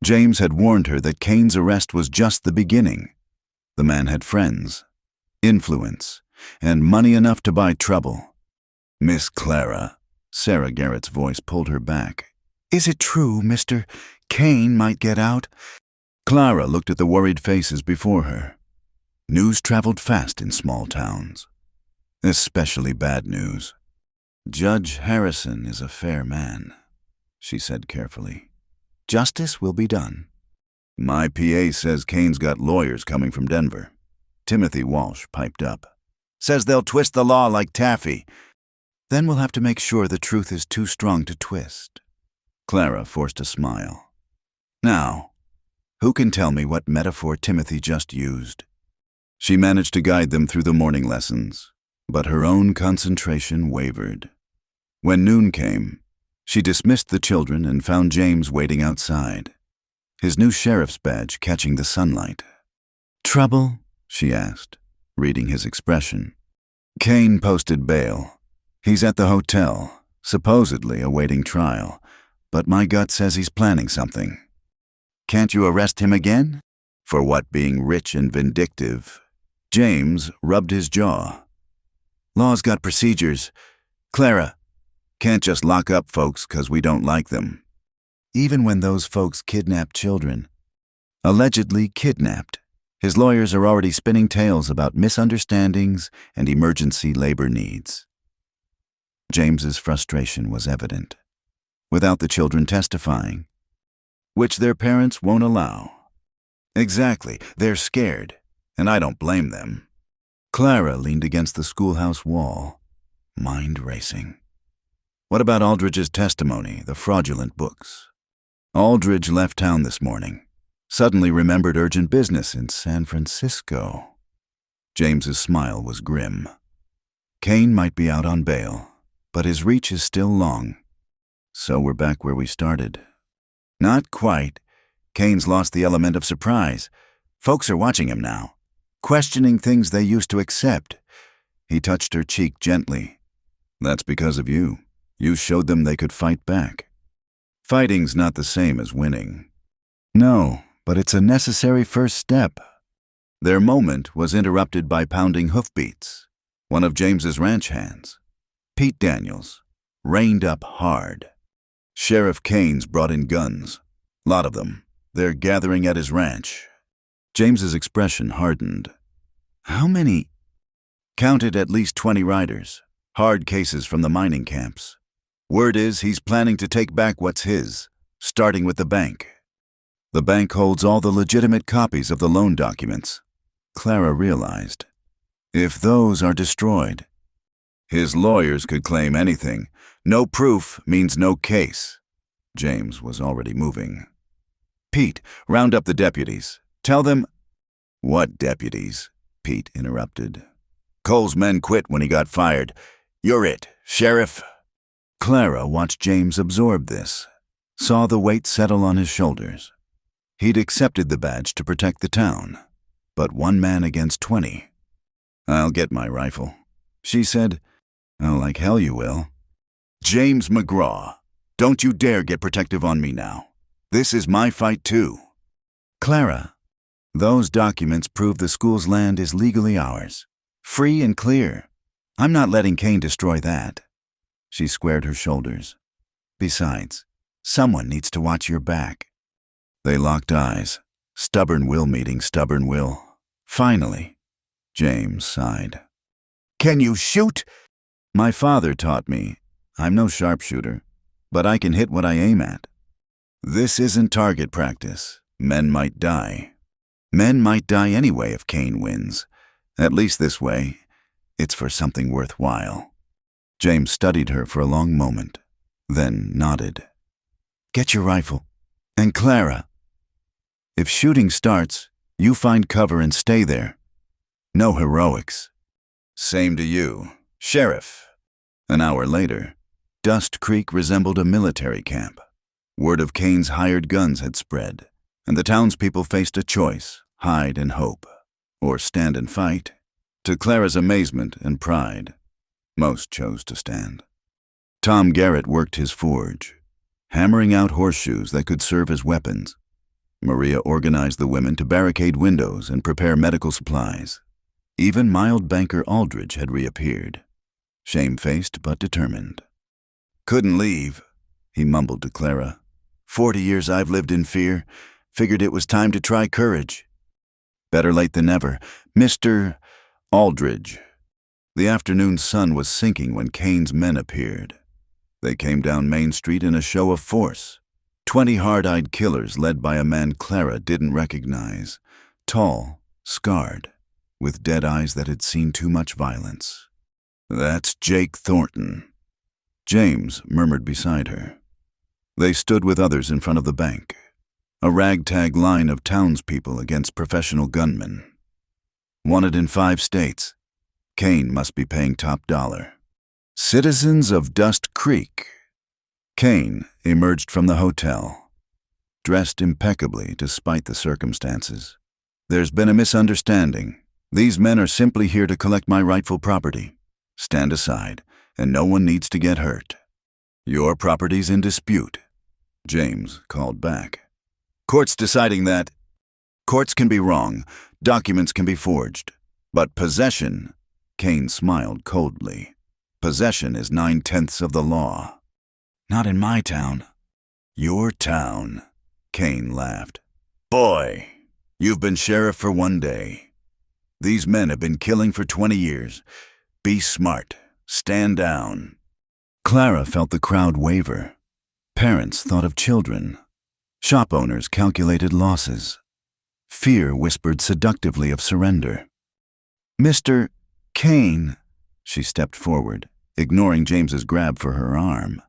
James had warned her that Kane's arrest was just the beginning. The man had friends, influence, and money enough to buy trouble. "Miss Clara," Sarah Garrett's voice pulled her back. "Is it true, Mr. Kane might get out?" Clara looked at the worried faces before her. News traveled fast in small towns, especially bad news. "Judge Harrison is a fair man," she said carefully. "Justice will be done." "My PA says Kane's got lawyers coming from Denver." Timothy Walsh piped up. "Says they'll twist the law like taffy." "Then we'll have to make sure the truth is too strong to twist." Clara forced a smile. "Now, who can tell me what metaphor Timothy just used?" She managed to guide them through the morning lessons, but her own concentration wavered. When noon came, she dismissed the children and found James waiting outside, his new sheriff's badge catching the sunlight. "Trouble?" she asked, reading his expression. "Kane posted bail. He's at the hotel, supposedly awaiting trial, but my gut says he's planning something." "Can't you arrest him again?" "For what, being rich and vindictive?" James rubbed his jaw. "Law's got procedures. Clara, can't just lock up folks 'cause we don't like them. Even when those folks kidnap children." Allegedly kidnapped. His lawyers are already spinning tales about misunderstandings and emergency labor needs. James's frustration was evident. Without the children testifying, which their parents won't allow. Exactly, they're scared, and I don't blame them. Clara leaned against the schoolhouse wall, mind racing. What about Aldridge's testimony, the fraudulent books? Aldridge left town this morning. Suddenly remembered urgent business in San Francisco. James's smile was grim. Kane might be out on bail, but his reach is still long. So we're back where we started. Not quite. Kane's lost the element of surprise. Folks are watching him now, questioning things they used to accept. He touched her cheek gently. That's because of you. You showed them they could fight back. Fighting's not the same as winning. No, but it's a necessary first step. Their moment was interrupted by pounding hoofbeats. One of James's ranch hands, Pete Daniels, reined up hard. Sheriff Kane's brought in guns. Lot of them. They're gathering at his ranch. James's expression hardened. How many? Counted at least 20 riders. Hard cases from the mining camps. Word is he's planning to take back what's his, starting with the bank. The bank holds all the legitimate copies of the loan documents. Clara realized. If those are destroyed, his lawyers could claim anything. No proof means no case. James was already moving. Pete, round up the deputies. Tell them— What deputies? Pete interrupted. Cole's men quit when he got fired. You're it, Sheriff. Clara watched James absorb this, saw the weight settle on his shoulders. He'd accepted the badge to protect the town, but one man against 20. I'll get my rifle, she said. Oh, like hell you will. James McGraw, don't you dare get protective on me now. This is my fight too. Clara, those documents prove the school's land is legally ours, free and clear. I'm not letting Kane destroy that. She squared her shoulders. Besides, someone needs to watch your back. They locked eyes. Stubborn will meeting stubborn will. Finally, James sighed. Can you shoot? My father taught me. I'm no sharpshooter, but I can hit what I aim at. This isn't target practice. Men might die. Men might die anyway if Kane wins. At least this way, it's for something worthwhile. James studied her for a long moment, then nodded. Get your rifle. And Clara. If shooting starts, you find cover and stay there. No heroics. Same to you, Sheriff. An hour later, Dust Creek resembled a military camp. Word of Kane's hired guns had spread, and the townspeople faced a choice, hide and hope, or stand and fight. To Clara's amazement and pride, most chose to stand. Tom Garrett worked his forge, hammering out horseshoes that could serve as weapons. Maria organized the women to barricade windows and prepare medical supplies. Even mild banker Aldridge had reappeared, shamefaced but determined. Couldn't leave, he mumbled to Clara. 40 years I've lived in fear. Figured it was time to try courage. Better late than never. Mr. Aldridge. The afternoon sun was sinking when Kane's men appeared. They came down Main Street in a show of force. 20 hard-eyed killers led by a man Clara didn't recognize. Tall, scarred, with dead eyes that had seen too much violence. That's Jake Thornton. James murmured beside her. They stood with others in front of the bank, a ragtag line of townspeople against professional gunmen. Wanted in 5 states. Kane must be paying top dollar. Citizens of Dust Creek. Kane emerged from the hotel, dressed impeccably despite the circumstances. There's been a misunderstanding. These men are simply here to collect my rightful property. Stand aside, and no one needs to get hurt. Your property's in dispute, James called back. Court's deciding that. Courts can be wrong, documents can be forged, but possession, Kane smiled coldly. Possession is 9/10 of the law. Not in my town. Your town, Kane laughed. Boy, You've been sheriff for 1 day. These men have been killing for 20 years. Be smart. Stand down. Clara felt the crowd waver. Parents thought of children. Shop owners calculated losses. Fear whispered seductively of surrender. Mr. Kane, she stepped forward, ignoring James's grab for her arm.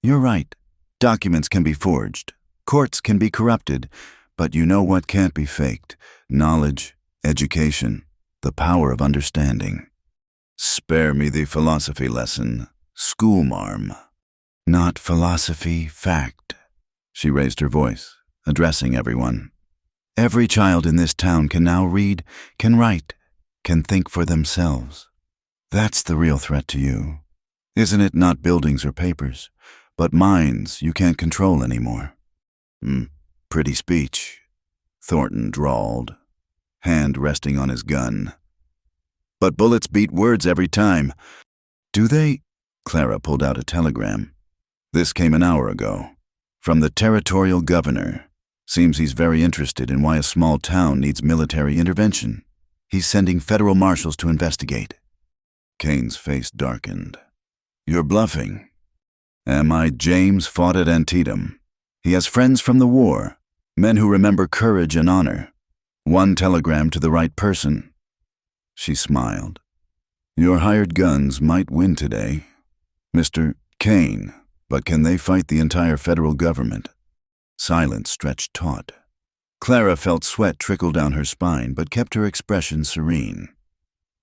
You're right. Documents can be forged. Courts can be corrupted. But you know what can't be faked? Knowledge, education, the power of understanding. Spare me the philosophy lesson, schoolmarm. Not philosophy, fact. She raised her voice, addressing everyone. Every child in this town can now read, can write, can think for themselves. That's the real threat to you. Isn't it not buildings or papers, but minds you can't control anymore? Pretty speech, Thornton drawled, hand resting on his gun. But bullets beat words every time. Do they? Clara pulled out a telegram. This came an hour ago. From the territorial governor. Seems he's very interested in why a small town needs military intervention. He's sending federal marshals to investigate. Kane's face darkened. You're bluffing. Am I? James fought at Antietam. He has friends from the war, men who remember courage and honor. One telegram to the right person. She smiled. Your hired guns might win today, Mr. Kane, but can they fight the entire federal government? Silence stretched taut. Clara felt sweat trickle down her spine, but kept her expression serene.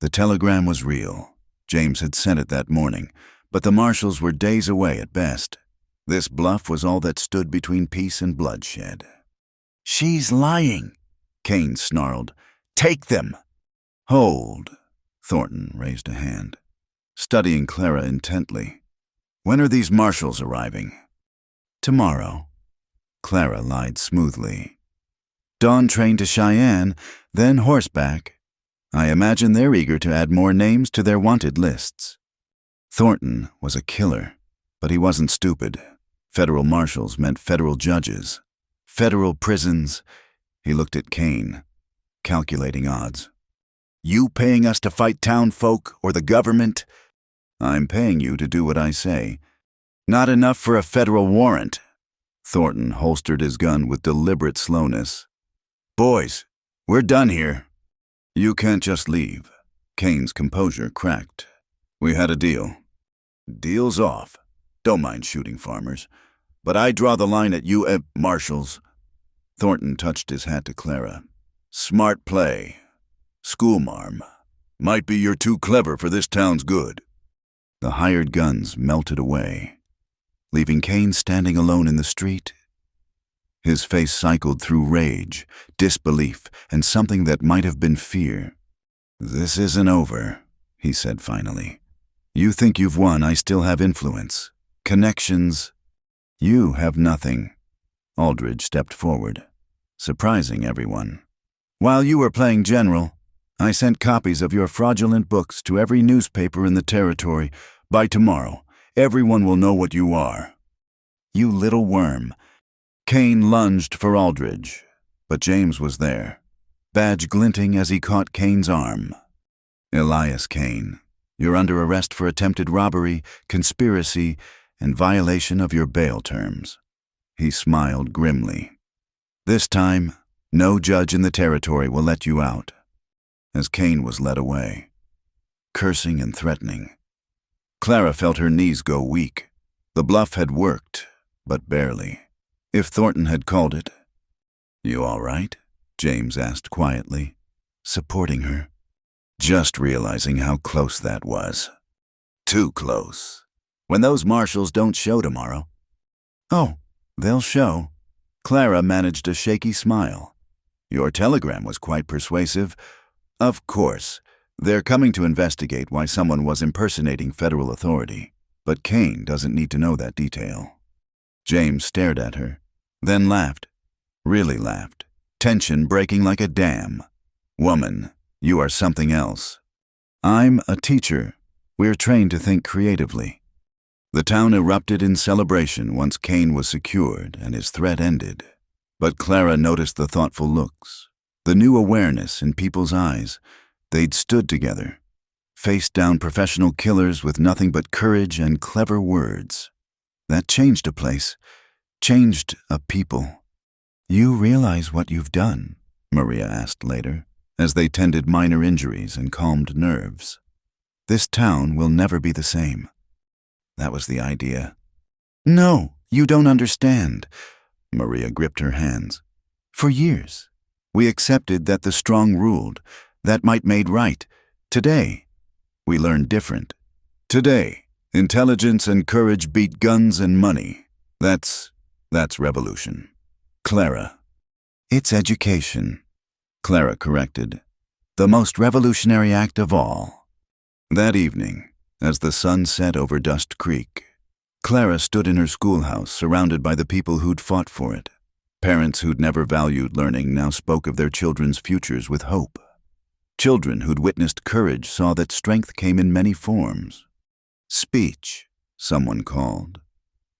The telegram was real. James had sent it that morning, but the marshals were days away at best. This bluff was all that stood between peace and bloodshed. She's lying, Kane snarled. Take them. Hold. Thornton raised a hand, studying Clara intently. When are these marshals arriving? Tomorrow. Clara lied smoothly. Dawn train to Cheyenne, then horseback. I imagine they're eager to add more names to their wanted lists. Thornton was a killer, but he wasn't stupid. Federal marshals meant federal judges. Federal prisons. He looked at Kane, calculating odds. You paying us to fight town folk or the government? I'm paying you to do what I say. Not enough for a federal warrant. Thornton holstered his gun with deliberate slowness. Boys, We're done here. You can't just leave. Kane's composure cracked. We had a deal. Deal's off. Don't mind shooting farmers. But I draw the line at you, marshals. Thornton touched his hat to Clara. Smart play. Schoolmarm. Might be you're too clever for this town's good. The hired guns melted away, leaving Kane standing alone in the street. His face cycled through rage, disbelief, and something that might have been fear. This isn't over, he said finally. You think you've won, I still have influence. Connections. You have nothing. Aldridge stepped forward, surprising everyone. While you were playing general, I sent copies of your fraudulent books to every newspaper in the territory. By tomorrow, everyone will know what you are. You little worm. Kane lunged for Aldridge, but James was there, badge glinting as he caught Kane's arm. Elias Kane, you're under arrest for attempted robbery, conspiracy, and violation of your bail terms. He smiled grimly. This time, no judge in the territory will let you out. As Kane was led away, cursing and threatening, Clara felt her knees go weak. The bluff had worked, but barely. If Thornton had called it. You all right? James asked quietly, supporting her, just realizing how close that was. Too close. When those marshals don't show tomorrow. Oh, they'll show. Clara managed a shaky smile. Your telegram was quite persuasive. Of course, they're coming to investigate why someone was impersonating federal authority, but Kane doesn't need to know that detail. James stared at her, then laughed. Really laughed. Tension breaking like a dam. Woman, you are something else. I'm a teacher. We're trained to think creatively. The town erupted in celebration once Kane was secured and his threat ended. But Clara noticed the thoughtful looks, the new awareness in people's eyes. They'd stood together, faced down professional killers with nothing but courage and clever words. That changed a place, changed a people. You realize what you've done? Maria asked later, as they tended minor injuries and calmed nerves. This town will never be the same. That was the idea. No, you don't understand. Maria gripped her hands. For years, we accepted that the strong ruled, that might made right. Today, we learn different. Today, intelligence and courage beat guns and money. That's revolution. Clara. It's education. Clara corrected. The most revolutionary act of all. That evening, as the sun set over Dust Creek, Clara stood in her schoolhouse surrounded by the people who'd fought for it. Parents who'd never valued learning now spoke of their children's futures with hope. Children who'd witnessed courage saw that strength came in many forms. Speech, someone called.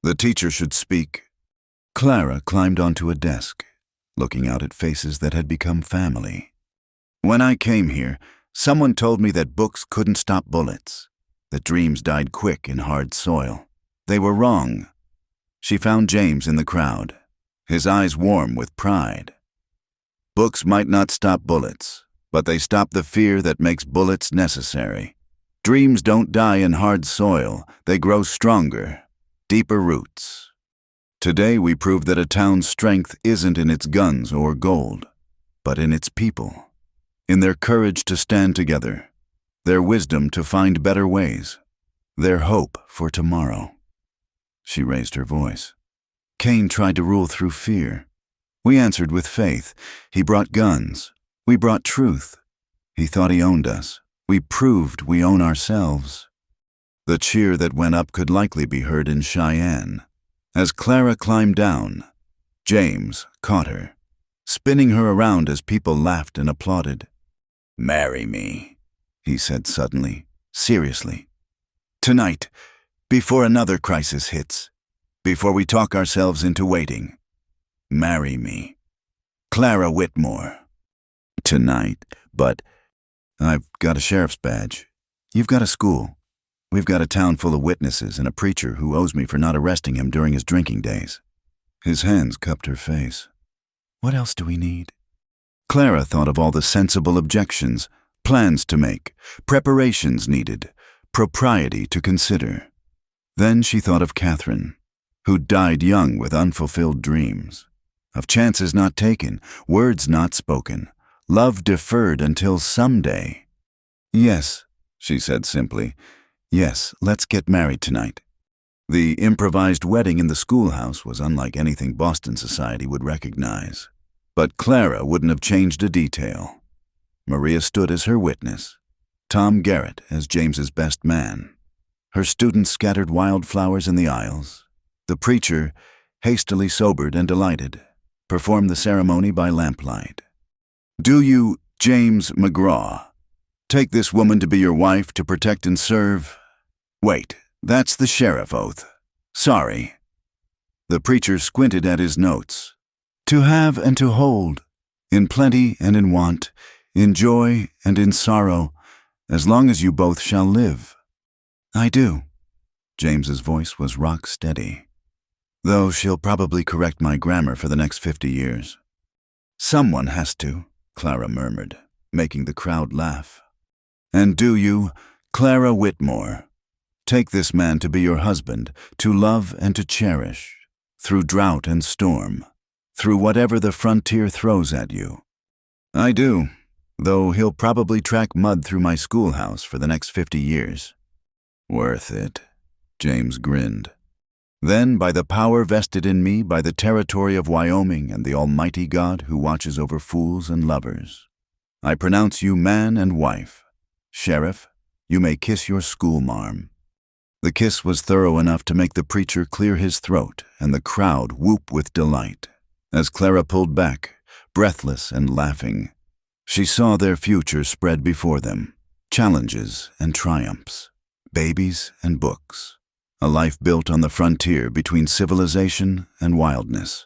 The teacher should speak. Clara climbed onto a desk, looking out at faces that had become family. When I came here, someone told me that books couldn't stop bullets, that dreams died quick in hard soil. They were wrong. She found James in the crowd, his eyes warm with pride. Books might not stop bullets, but they stop the fear that makes bullets necessary. Dreams don't die in hard soil, they grow stronger, deeper roots. Today we prove that a town's strength isn't in its guns or gold, but in its people, in their courage to stand together, their wisdom to find better ways, their hope for tomorrow. She raised her voice. Kane tried to rule through fear. We answered with faith. He brought guns. We brought truth. He thought he owned us. We proved we own ourselves. The cheer that went up could likely be heard in Cheyenne. As Clara climbed down, James caught her, spinning her around as people laughed and applauded. Marry me, he said suddenly, seriously. Tonight, before another crisis hits, before we talk ourselves into waiting. Marry me. Clara Whitmore. Tonight, but I've got a sheriff's badge. You've got a school. We've got a town full of witnesses and a preacher who owes me for not arresting him during his drinking days. His hands cupped her face. What else do we need? Clara thought of all the sensible objections, plans to make, preparations needed, propriety to consider. Then she thought of Catherine, who died young with unfulfilled dreams, of chances not taken, words not spoken, love deferred until someday. "Yes," she said simply. "Yes, let's get married tonight." The improvised wedding in the schoolhouse was unlike anything Boston society would recognize. But Clara wouldn't have changed a detail. Maria stood as her witness, Tom Garrett as James's best man. Her students scattered wildflowers in the aisles. The preacher, hastily sobered and delighted, performed the ceremony by lamplight. "Do you, James McGraw, take this woman to be your wife to protect and serve?" "Wait, that's the sheriff oath. Sorry." The preacher squinted at his notes. "To have and to hold, in plenty and in want, in joy and in sorrow, as long as you both shall live." "I do." James's voice was rock steady. "Though she'll probably correct my grammar for the next 50 years. "Someone has to," Clara murmured, making the crowd laugh. "And do you, Clara Whitmore, take this man to be your husband, to love and to cherish, through drought and storm, through whatever the frontier throws at you?" "I do, though he'll probably track mud through my schoolhouse for the next 50 years. "Worth it," James grinned. "Then, by the power vested in me by the territory of Wyoming and the Almighty God who watches over fools and lovers, I pronounce you man and wife. Sheriff, you may kiss your schoolmarm." The kiss was thorough enough to make the preacher clear his throat and the crowd whoop with delight. As Clara pulled back, breathless and laughing, she saw their future spread before them, challenges and triumphs, babies and books, a life built on the frontier between civilization and wildness.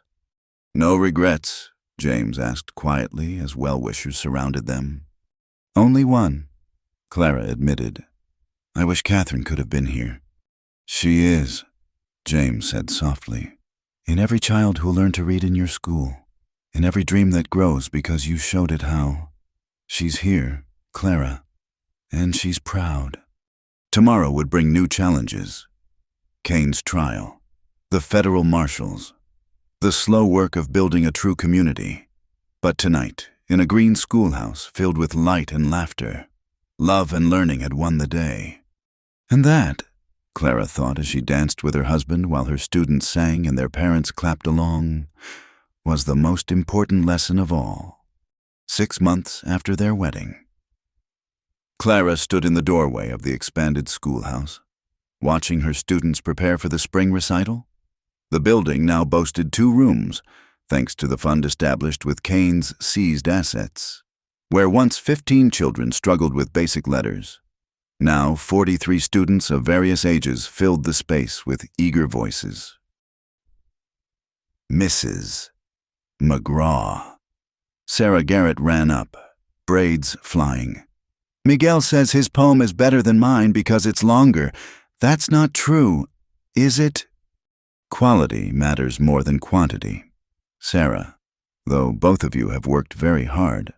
"No regrets?" James asked quietly as well-wishers surrounded them. "Only one," Clara admitted. "I wish Catherine could have been here." "She is," James said softly. "In every child who'll learn to read in your school, in every dream that grows because you showed it how. She's here, Clara, and she's proud." Tomorrow would bring new challenges. Kane's trial, the federal marshals, the slow work of building a true community. But tonight, in a green schoolhouse filled with light and laughter, love and learning had won the day. And that, Clara thought as she danced with her husband while her students sang and their parents clapped along, was the most important lesson of all. 6 months after their wedding. Clara stood in the doorway of the expanded schoolhouse, watching her students prepare for the spring recital. The building now boasted 2 rooms, thanks to the fund established with Kane's seized assets. Where once 15 children struggled with basic letters, now 43 students of various ages filled the space with eager voices. "Mrs. McGraw." Sarah Garrett ran up, braids flying. "Miguel says his poem is better than mine because it's longer. That's not true, is it?" "Quality matters more than quantity, Sarah, though both of you have worked very hard."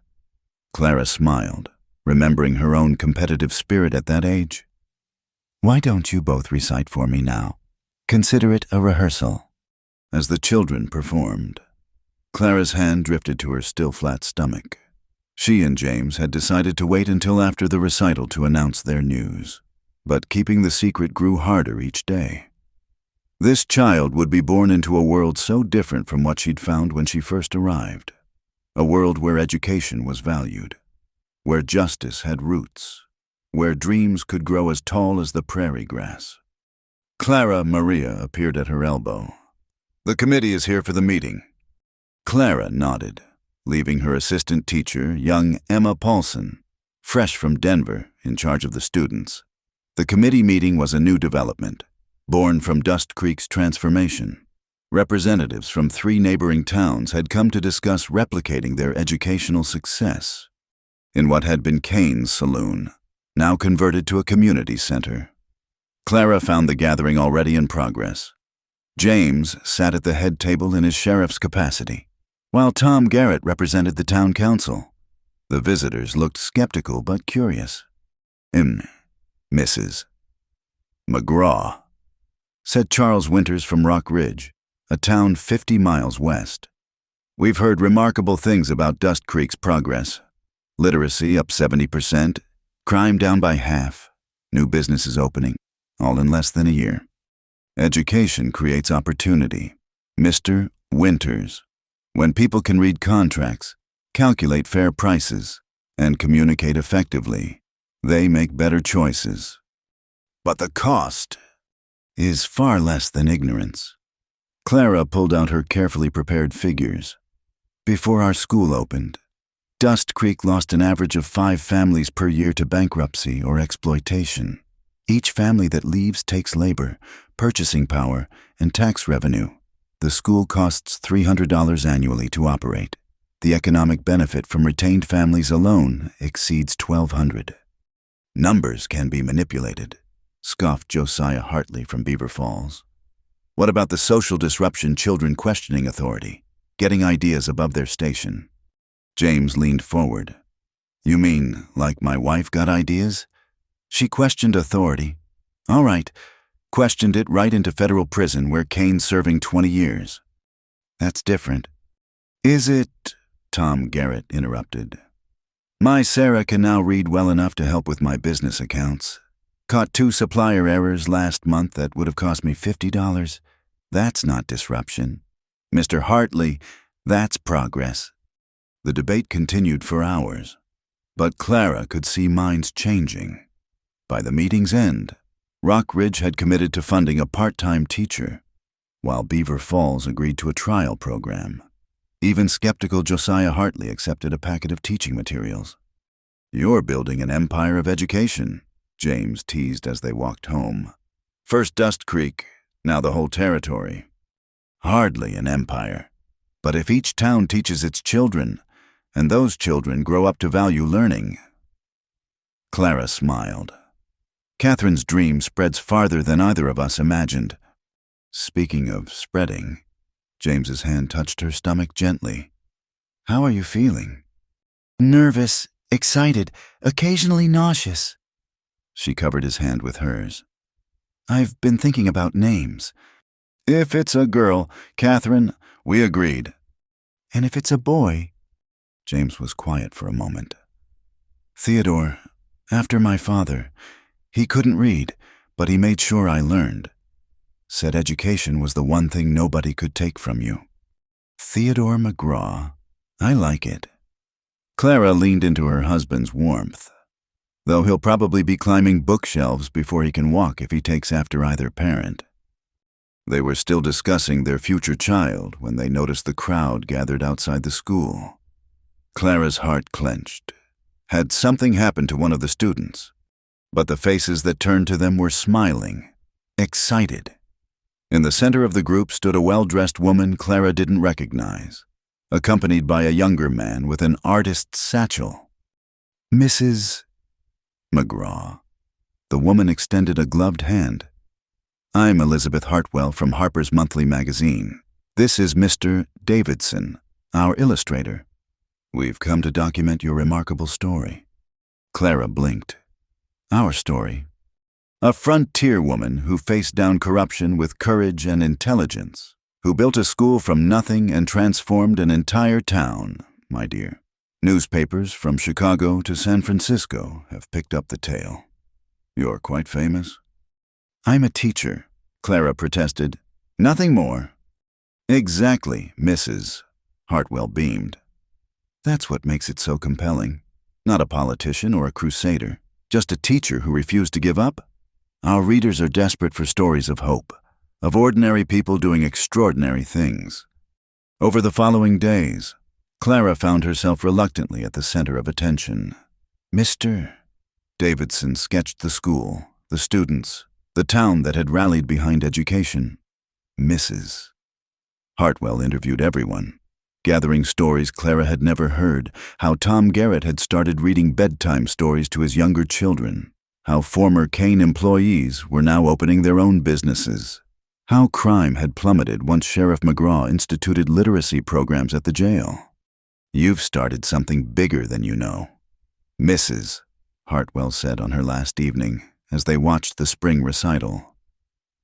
Clara smiled, remembering her own competitive spirit at that age. "Why don't you both recite for me now? Consider it a rehearsal." As the children performed, Clara's hand drifted to her still flat stomach. She and James had decided to wait until after the recital to announce their news, but keeping the secret grew harder each day. This child would be born into a world so different from what she'd found when she first arrived. A world where education was valued, where justice had roots, where dreams could grow as tall as the prairie grass. Clara Maria appeared at her elbow. "The committee is here for the meeting." Clara nodded, leaving her assistant teacher, young Emma Paulson, fresh from Denver, in charge of the students. The committee meeting was a new development, born from Dust Creek's transformation. Representatives from 3 neighboring towns had come to discuss replicating their educational success in what had been Kane's saloon, now converted to a community center. Clara found the gathering already in progress. James sat at the head table in his sheriff's capacity, while Tom Garrett represented the town council. The visitors looked skeptical but curious. Mrs. McGraw, said Charles Winters from Rock Ridge, a town 50 miles west. We've heard remarkable things about Dust Creek's progress. Literacy up 70%, crime down by half, new businesses opening, all in less than a year. Education creates opportunity. Mr. Winters. When people can read contracts, calculate fair prices, and communicate effectively, they make better choices. But the cost is far less than ignorance. Clara pulled out her carefully prepared figures. Before our school opened, Dust Creek lost an average of 5 families per year to bankruptcy or exploitation. Each family that leaves takes labor, purchasing power, and tax revenue. The school costs $300 annually to operate. The economic benefit from retained families alone exceeds $1,200. Numbers can be manipulated, scoffed Josiah Hartley from Beaver Falls. What about the social disruption children questioning authority, getting ideas above their station? James leaned forward. You mean, like my wife got ideas? She questioned authority. All right, questioned it right into federal prison where Kane's serving 20 years. That's different. Is it? Tom Garrett interrupted. My Sarah can now read well enough to help with my business accounts. Caught 2 supplier errors last month that would have cost me $50. That's not disruption. Mr. Hartley, that's progress. The debate continued for hours, but Clara could see minds changing. By the meeting's end, Rock Ridge had committed to funding a part-time teacher, while Beaver Falls agreed to a trial program. Even skeptical Josiah Hartley accepted a packet of teaching materials. You're building an empire of education, James teased as they walked home. First Dust Creek, now the whole territory. Hardly an empire. But if each town teaches its children, and those children grow up to value learning. Clara smiled. Catherine's dream spreads farther than either of us imagined. Speaking of spreading, James's hand touched her stomach gently. How are you feeling? Nervous, excited, occasionally nauseous. She covered his hand with hers. I've been thinking about names. If it's a girl, Catherine, we agreed. And if it's a boy? James was quiet for a moment. Theodore, after my father. He couldn't read, but he made sure I learned. Said education was the one thing nobody could take from you. Theodore McGraw. I like it. Clara leaned into her husband's warmth. Though he'll probably be climbing bookshelves before he can walk if he takes after either parent. They were still discussing their future child when they noticed the crowd gathered outside the school. Clara's heart clenched. Had something happened to one of the students? But the faces that turned to them were smiling, excited. In the center of the group stood a well-dressed woman Clara didn't recognize, accompanied by a younger man with an artist's satchel. Mrs. McGraw. The woman extended a gloved hand. I'm Elizabeth Hartwell from Harper's Monthly magazine. This is Mr. Davidson, our illustrator. We've come to document your remarkable story. Clara blinked. Our story. A frontier woman who faced down corruption with courage and intelligence, who built a school from nothing and transformed an entire town, my dear. Newspapers from Chicago to San Francisco have picked up the tale. You're quite famous. I'm a teacher, Clara protested. Nothing more. Exactly, Mrs. Hartwell beamed. That's what makes it so compelling. Not a politician or a crusader. Just a teacher who refused to give up? Our readers are desperate for stories of hope, of ordinary people doing extraordinary things. Over the following days, Clara found herself reluctantly at the center of attention. Mr. Davidson sketched the school, the students, the town that had rallied behind education. Mrs. Hartwell interviewed everyone, gathering stories Clara had never heard, how Tom Garrett had started reading bedtime stories to his younger children, how former Kane employees were now opening their own businesses, How crime had plummeted once Sheriff McGraw instituted literacy programs at the jail. "You've started something bigger than you know." "Mrs.," Hartwell said on her last evening as they watched the spring recital.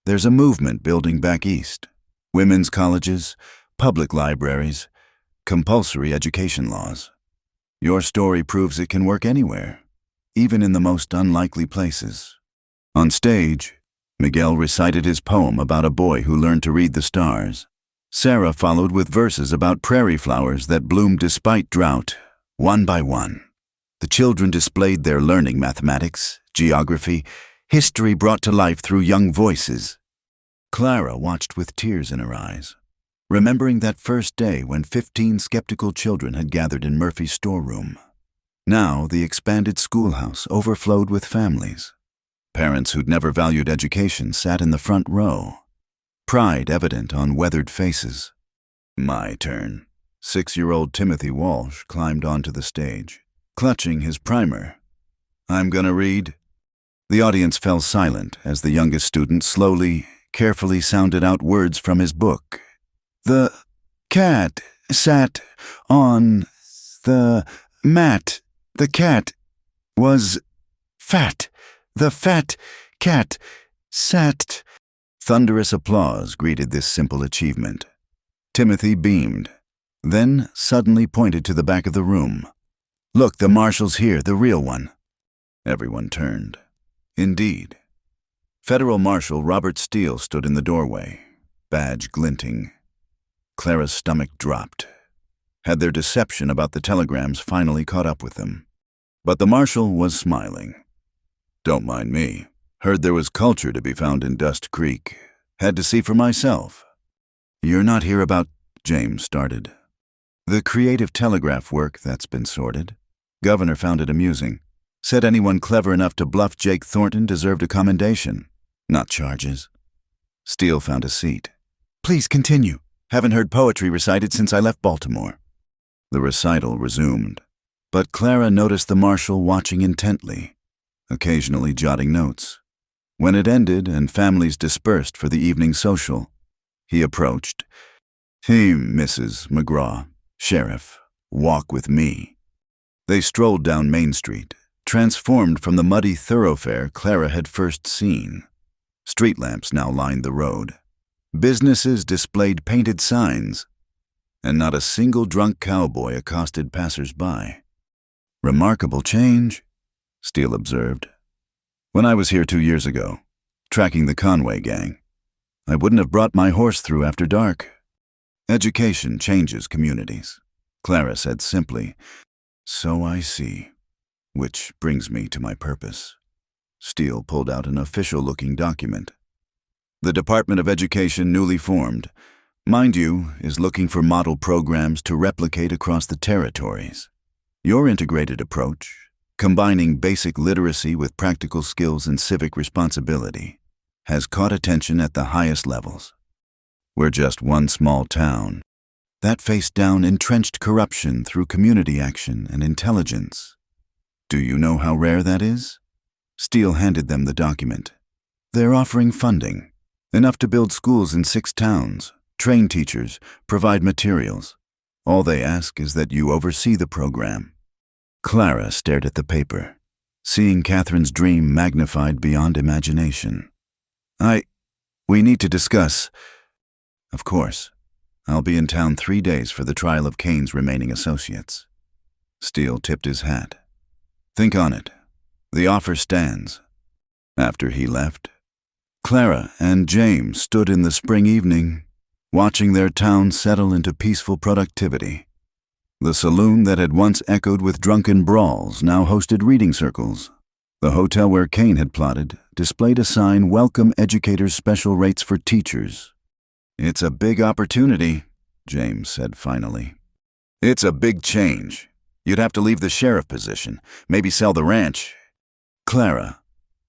"There's a movement building back east. Women's colleges, public libraries, compulsory education laws. Your story proves it can work anywhere, even in the most unlikely places." On stage, Miguel recited his poem about a boy who learned to read the stars. Sarah followed with verses about prairie flowers that bloomed despite drought, one by one. The children displayed their learning: mathematics, geography, history brought to life through young voices. Clara watched with tears in her eyes, remembering that first day when 15 skeptical children had gathered in Murphy's storeroom. Now the expanded schoolhouse overflowed with families. Parents who'd never valued education sat in the front row, pride evident on weathered faces. "My turn." 6-year-old Timothy Walsh climbed onto the stage, clutching his primer. "I'm gonna read." The audience fell silent as the youngest student slowly, carefully sounded out words from his book. "The cat sat on the mat. The cat was fat. The fat cat sat." Thunderous applause greeted this simple achievement. Timothy beamed, then suddenly pointed to the back of the room. "Look, the marshal's here, the real one." Everyone turned. Indeed. Federal Marshal Robert Steele stood in the doorway, badge glinting. Clara's stomach dropped. Had their deception about the telegrams finally caught up with them? But the marshal was smiling. "Don't mind me. Heard there was culture to be found in Dust Creek. Had to see for myself." "You're not here about," James started. "The creative telegraph work that's been sorted. Governor found it amusing. Said anyone clever enough to bluff Jake Thornton deserved a commendation, not charges." Steele found a seat. "Please continue. Haven't heard poetry recited since I left Baltimore." The recital resumed, but Clara noticed the marshal watching intently, occasionally jotting notes. When it ended and families dispersed for the evening social, he approached. "Hey, Mrs. McGraw, Sheriff, walk with me." They strolled down Main Street, transformed from the muddy thoroughfare Clara had first seen. Street lamps now lined the road. Businesses displayed painted signs, and not a single drunk cowboy accosted passers-by. "Remarkable change," Steele observed. "When I was here 2 years ago, tracking the Conway gang, I wouldn't have brought my horse through after dark." "Education changes communities," Clara said simply. "So I see. Which brings me to my purpose." Steele pulled out an official-looking document. "The Department of Education, newly formed, mind you, is looking for model programs to replicate across the territories. Your integrated approach, combining basic literacy with practical skills and civic responsibility, has caught attention at the highest levels. We're just one small town that faced down entrenched corruption through community action and intelligence. Do you know how rare that is?" Steele handed them the document. "They're offering funding, enough to build schools in 6 towns, train teachers, provide materials. All they ask is that you oversee the program." Clara stared at the paper, seeing Catherine's dream magnified beyond imagination. We need to discuss." "Of course. I'll be in town 3 days for the trial of Kane's remaining associates." Steele tipped his hat. "Think on it. The offer stands." After he left, Clara and James stood in the spring evening, watching their town settle into peaceful productivity. The saloon that had once echoed with drunken brawls now hosted reading circles. The hotel where Kane had plotted displayed a sign, "Welcome Educators Special Rates for Teachers." "It's a big opportunity," James said finally. "It's a big change. You'd have to leave the sheriff position, maybe sell the ranch." "Clara,"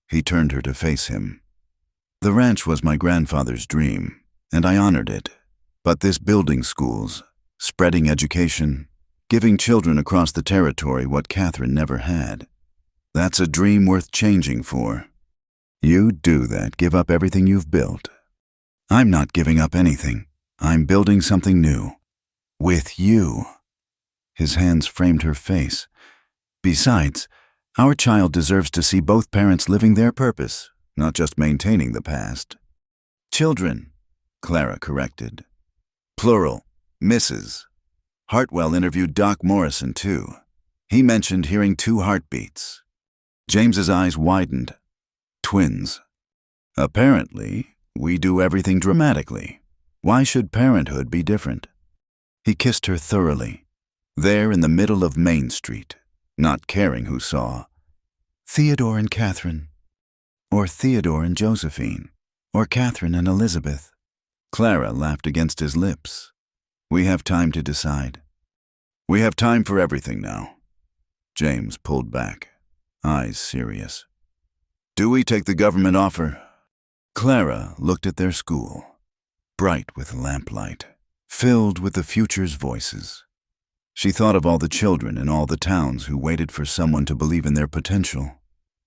he turned her to face him. "The ranch was my grandfather's dream, and I honored it. But this building schools, spreading education, giving children across the territory what Catherine never had, that's a dream worth changing for. You'd do that, give up everything you've built." I'm not giving up anything. I'm building something new. With you. His hands framed her face. Besides, our child deserves to see both parents living their purpose, not just maintaining the past. Children, Clara corrected. Plural, Mrs. Hartwell interviewed Doc Morrison, too. He mentioned hearing 2 heartbeats. James's eyes widened. Twins. Apparently, we do everything dramatically. Why should parenthood be different? He kissed her thoroughly, there in the middle of Main Street, not caring who saw. Theodore and Catherine. Or Theodore and Josephine. Or Catherine and Elizabeth. Clara laughed against his lips. We have time to decide. We have time for everything now. James pulled back, eyes serious. Do we take the government offer? Clara looked at their school, bright with lamplight, filled with the future's voices. She thought of all the children in all the towns who waited for someone to believe in their potential.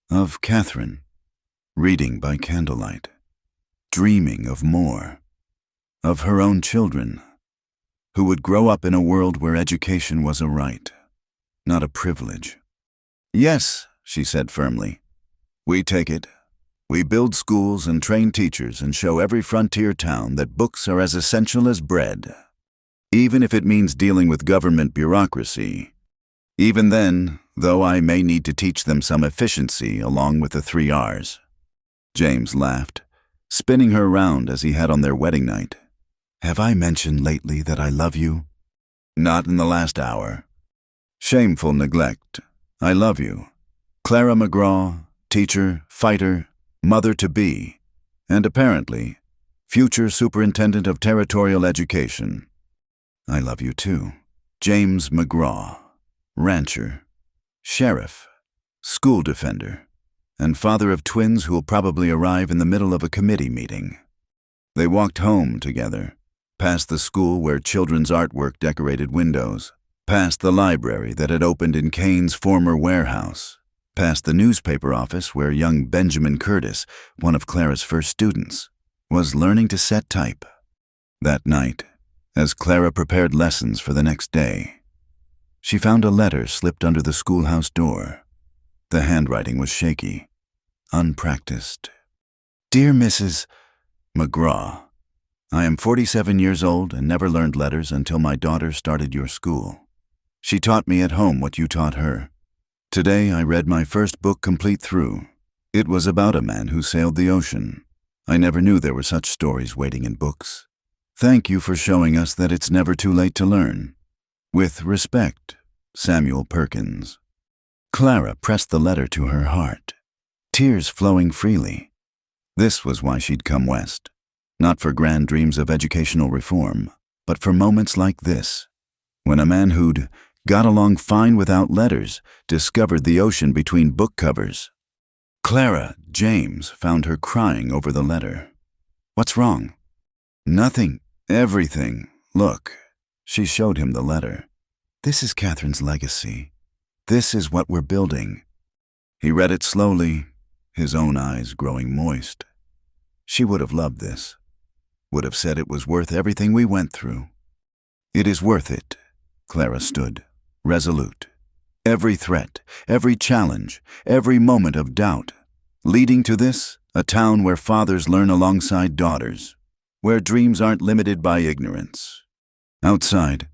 Of Catherine, reading by candlelight, dreaming of more. Of her own children, who would grow up in a world where education was a right, not a privilege. Yes, she said firmly. We take it. We build schools and train teachers and show every frontier town that books are as essential as bread. Even if it means dealing with government bureaucracy. Even then, though I may need to teach them some efficiency along with the 3 R's. James laughed, spinning her round as he had on their wedding night. Have I mentioned lately that I love you? Not in the last hour. Shameful neglect. I love you. Clara McGraw, teacher, fighter, mother-to-be, and apparently, future superintendent of territorial education. I love you too. James McGraw, rancher, sheriff, school defender, and father of twins who will probably arrive in the middle of a committee meeting. They walked home together, past the school where children's artwork decorated windows, past the library that had opened in Kane's former warehouse, past the newspaper office where young Benjamin Curtis, one of Clara's first students, was learning to set type. That night, as Clara prepared lessons for the next day, she found a letter slipped under the schoolhouse door. The handwriting was shaky, unpracticed. Dear Mrs. McGraw, I am 47 years old and never learned letters until my daughter started your school. She taught me at home what you taught her. Today I read my first book complete through. It was about a man who sailed the ocean. I never knew there were such stories waiting in books. Thank you for showing us that it's never too late to learn. With respect, Samuel Perkins. Clara pressed the letter to her heart, tears flowing freely. This was why she'd come west. Not for grand dreams of educational reform, but for moments like this, when a man who'd got along fine without letters discovered the ocean between book covers. Clara, James, found her crying over the letter. What's wrong? Nothing. Everything. Look. She showed him the letter. This is Catherine's legacy. This is what we're building. He read it slowly, his own eyes growing moist. She would have loved this. Would have said it was worth everything we went through. It is worth it. Clara stood, resolute. Every threat, every challenge, every moment of doubt, leading to this, a town where fathers learn alongside daughters, where dreams aren't limited by ignorance. Outside,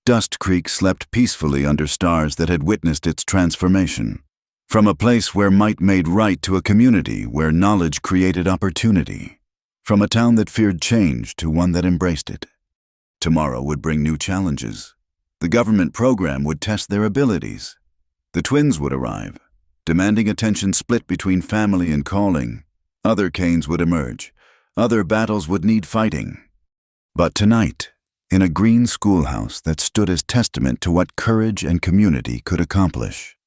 Dust Creek slept peacefully under stars that had witnessed its transformation, from a place where might made right to a community where knowledge created opportunity. From a town that feared change to one that embraced it. Tomorrow would bring new challenges. The government program would test their abilities. The twins would arrive, demanding attention split between family and calling. Other Kanes would emerge. Other battles would need fighting. But tonight, in a green schoolhouse that stood as testament to what courage and community could accomplish,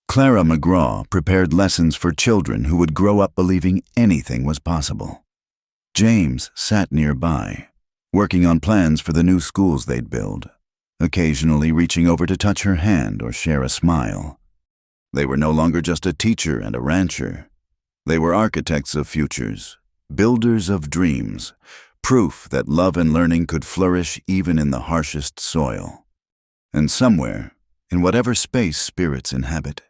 Clara McGraw prepared lessons for children who would grow up believing anything was possible. James sat nearby, working on plans for the new schools they'd build, occasionally reaching over to touch her hand or share a smile. They were no longer just a teacher and a rancher. They were architects of futures, builders of dreams, proof that love and learning could flourish even in the harshest soil. And somewhere, in whatever space spirits inhabit,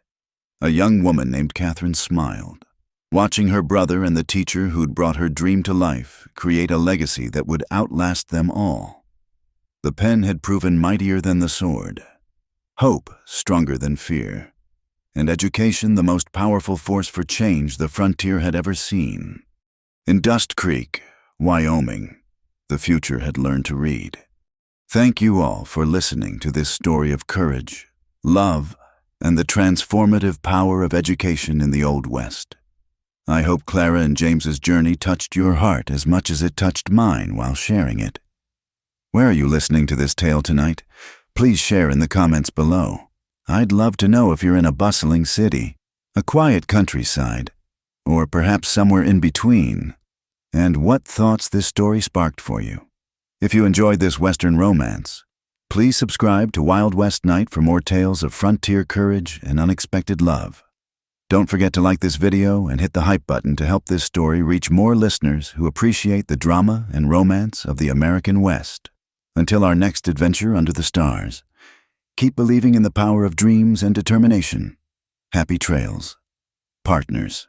a young woman named Catherine smiled, watching her brother and the teacher who'd brought her dream to life create a legacy that would outlast them all. The pen had proven mightier than the sword, hope stronger than fear, and education the most powerful force for change the frontier had ever seen. In Dust Creek, Wyoming, the future had learned to read. Thank you all for listening to this story of courage, love, and the transformative power of education in the Old West. I hope Clara and James's journey touched your heart as much as it touched mine while sharing it. Where are you listening to this tale tonight? Please share in the comments below. I'd love to know if you're in a bustling city, a quiet countryside, or perhaps somewhere in between, and what thoughts this story sparked for you. If you enjoyed this Western romance, please subscribe to Wild West Night for more tales of frontier courage and unexpected love. Don't forget to like this video and hit the hype button to help this story reach more listeners who appreciate the drama and romance of the American West. Until our next adventure under the stars, keep believing in the power of dreams and determination. Happy trails, partners.